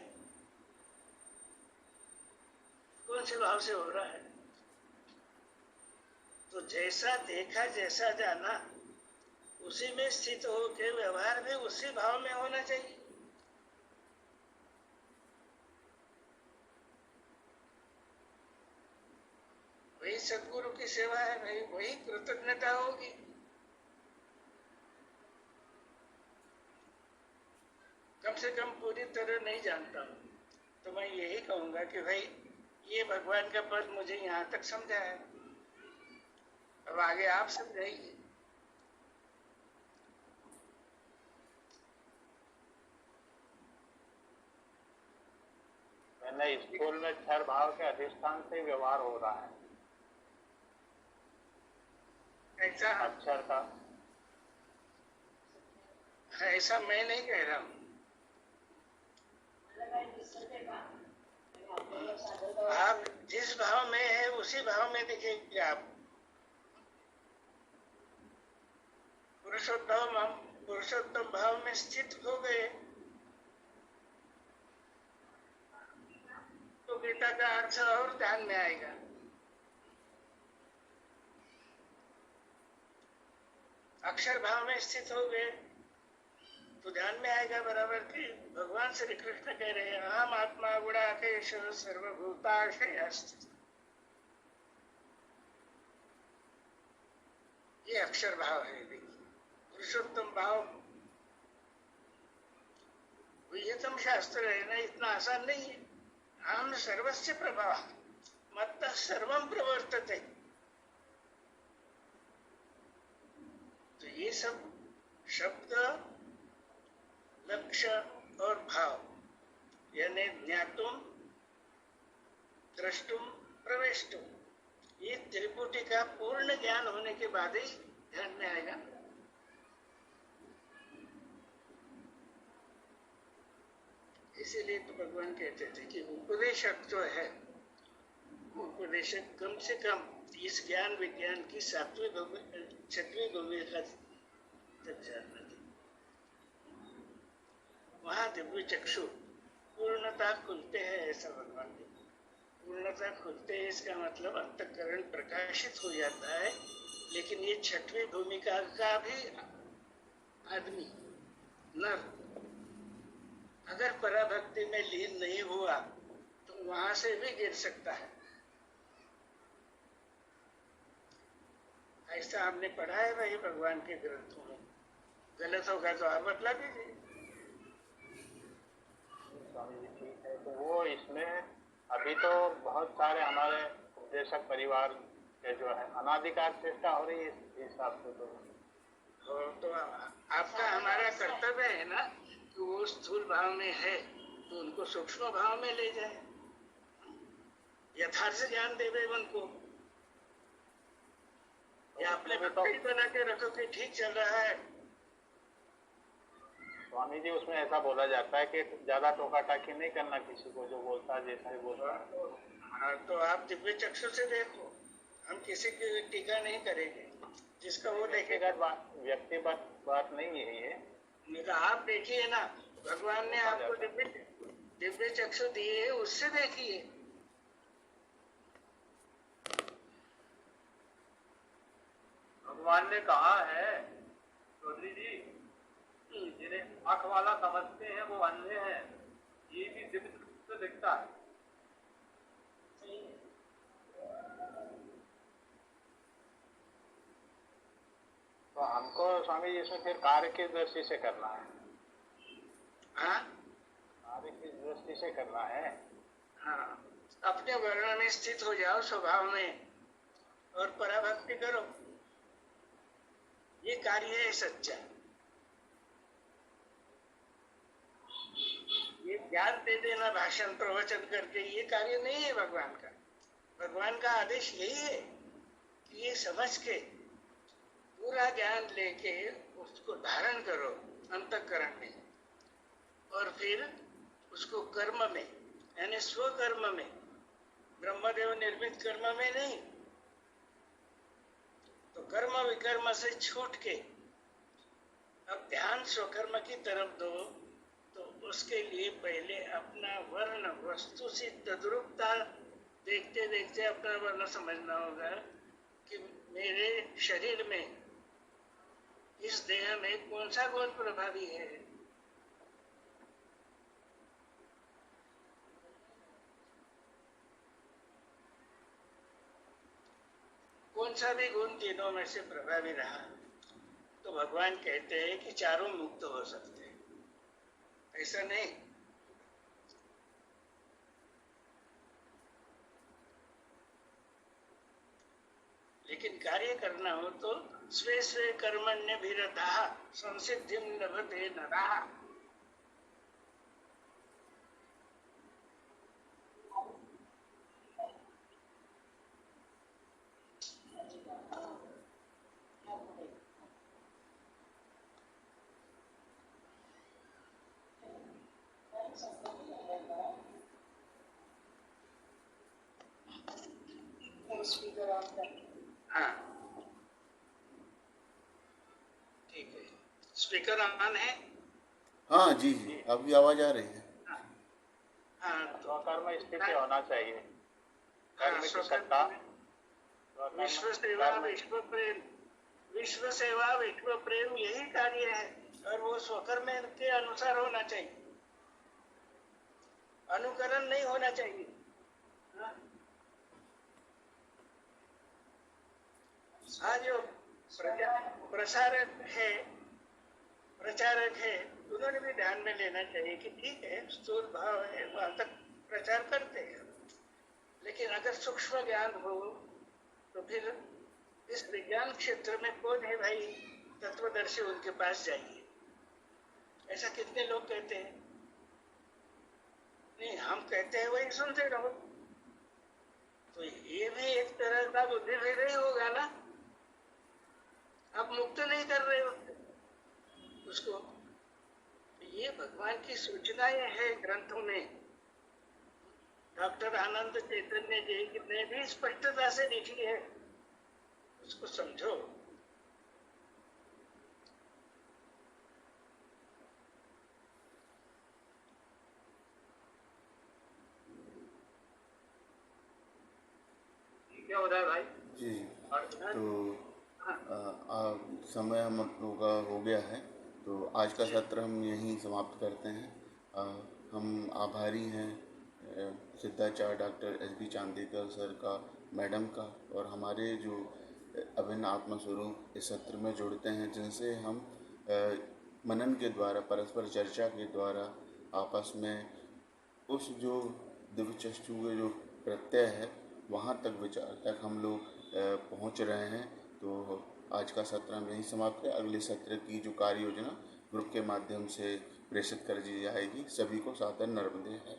कौन से भाव से हो रहा है? तो जैसा देखा जैसा जाना उसी में स्थित होकर व्यवहार भी उसी भाव में होना चाहिए। वही सद्गुरु की सेवा है भाई, वही कृतज्ञता होगी। कम से कम पूरी तरह नहीं जानता हूं तो मैं यही कहूंगा कि भाई ये भगवान का पद मुझे यहाँ तक समझा है, अब आगे आप समझाइए।
मैंने स्कूल में क्षर भाव के अधिष्ठान से व्यवहार हो रहा है।
ऐसा
अक्षर का
ऐसा मैं नहीं कह रहा हूँ। आप जिस भाव में है उसी भाव में दिखेंगे आप। पुरुषोत्तम भाव में स्थित हो गए तो गीता का अर्थ और ध्यान में आएगा। अक्षर भाव में स्थित हो गए तो ध्यान में आएगा बराबर कि भगवान श्री कृष्ण कह रहे हैं अहम आत्मा गुणाकेश सर्वभूताशय स्थित। ये अक्षर भाव है। पुरुषोत्तम भाव विहितम शास्त्र है ना, इतना आसान नहीं है। अहम सर्वस्य प्रभाव मत्तः सर्वं प्रवर्तते। तो ये सब शब्द, लक्ष्य और भाव यानी ज्ञातुम, द्रष्टुम, प्रवेष्टुम, ये त्रिपुटी का पूर्ण ज्ञान होने के बाद ही ध्यान में आएगा। इसीलिए तो भगवान कहते थे कि उपदेशक जो है, उपदेशक कम से कम इस ज्ञान विज्ञान की 6वीं भूमिका तक जानना चाहिए। वहां दिव्य चक्षु पूर्णता खुलते हैं, ऐसा भगवान ने। पूर्णता खुलते हैं इसका मतलब अंतःकरण प्रकाशित हो जाता है। लेकिन ये 6वीं भूमिका का भी आदमी नर अगर पराभक्ति में लीन नहीं हुआ तो वहां से भी गिर सकता है। ऐसा हमने पढ़ा है भाई भगवान के ग्रंथों में। गलत होगा तो आप बतला दीजिए।
स्वामी जी ठीक है। तो वो इसमें अभी तो बहुत सारे हमारे उपदेशक परिवार के जो है अनाधिकार चेष्टा हो रही है इस हिसाब से।
तो आपका हमारा कर्तव्य है ना कि वो स्थूल भाव में है तो उनको सूक्ष्म भाव में ले जाए, यथार्थ ज्ञान देवे उनको। या अपने भक्ति बना के रखो कि ठीक चल रहा है।
स्वामी जी उसमें ऐसा बोला जाता है कि ज्यादा टोका टाकी नहीं करना किसी को, जो बोलता है जैसा ही बोलता है।
हाँ, तो आप दिव्य चक्षु से देखो, हम किसी की टीका नहीं करेंगे, जिसका वो देखेगा।
व्यक्तिगत बात नहीं है ये।
आप देखिए ना, भगवान ने आपको दिव्य चक्षु दिए है, उससे देखिए।
भगवान ने कहा है चौधरी जी, जिन्हें आंख वाला समझते हैं वो अंधे हैं, ये भी दिव्य दृष्टि से दिखता है।
तो हमको स्वामी जी इसमें फिर कार्य की दृष्टि से करना है।
हाँ,
कार्य की दृष्टि से करना है।
हाँ, अपने वर्ण में स्थित हो जाओ, स्वभाव में, और पराभक्ति करो। ये कार्य है सच्चा। ये ज्ञान दे देना भाषण प्रवचन करके ये कार्य नहीं है भगवान का। भगवान का आदेश यही है कि ये समझ के पूरा ज्ञान लेके उसको धारण करो अंतःकरण में, और फिर उसको कर्म में यानी स्वकर्म में, ब्रह्मदेव निर्मित कर्म में नहीं, तो कर्म विकर्म से छूट के अब ध्यान स्वकर्म की तरफ दो। तो उसके लिए पहले अपना वर्ण वस्तु से तद्रूपता देखते देखते अपना वर्ण समझना होगा कि मेरे शरीर में, इस देह में कौन सा गुण प्रभावी है। कौन सा भी गुण तीनों में से प्रभावी रहा तो भगवान कहते हैं कि चारों मुक्त हो सकते हैं। ऐसा नहीं, लेकिन कार्य करना हो तो स्वे स्वे कर्मण्य विरतः संसिद्धिं लभते नरः। हाँ, ठीक है। स्पीकर ऑन है?
हाँ जी जी, आपकी आवाज़ आ रही है।
हाँ, तो
स्वकर्म स्थिति होना चाहिए।
हाँ,
कर्म की
स्वकर्म
सत्ता,
विश्व सेवा विश्व प्रेम, विश्व सेवा विश्व प्रेम यही कार्य है, और वो स्वकर्म के अनुसार होना चाहिए, अनुकरण नहीं होना चाहिए। हाँ? आज जो प्रचारक है, उन्होंने भी ध्यान में लेना चाहिए कि ठीक है, स्थूल भाव है, वहां तक प्रचार करते हैं, लेकिन अगर सूक्ष्म ज्ञान हो तो फिर इस विज्ञान क्षेत्र में कौन है भाई तत्वदर्शी, उनके पास जाइए। ऐसा कितने लोग कहते हैं, नहीं हम कहते हैं वही सुनते रहो, तो ये भी एक तरह का बुद्धि भी नहीं होगा ना, आप मुक्त नहीं कर रहे हो उसको। ये भगवान की सूचनाएं हैं ग्रंथों में। डॉक्टर आनंद चैतन्य जी ने भी स्पष्टता से लिखी है, उसको समझो।
क्या हो रहा है भाई?
जी, तो समय हम लोगों का हो गया है, तो आज का सत्र हम यहीं समाप्त करते हैं। हम आभारी हैं Siddhacharya doctor S.B.. Chandekar sir का, मैडम का, और हमारे जो अभिन्न आत्मा स्वरूप इस सत्र में जुड़ते हैं, जिनसे हम मनन के द्वारा, परस्पर चर्चा के द्वारा आपस में उस जो दिव्य चक्षु के जो प्रत्यय है वहाँ तक, विचार तक हम लोग पहुँच रहे हैं। तो आज का सत्र हम यहीं समाप्त है। अगले सत्र की जो कार्य योजना ग्रुप के माध्यम से प्रेषित कर दी जाएगी। सभी को सादर नर्मदे है।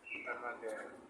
धन्यवाद।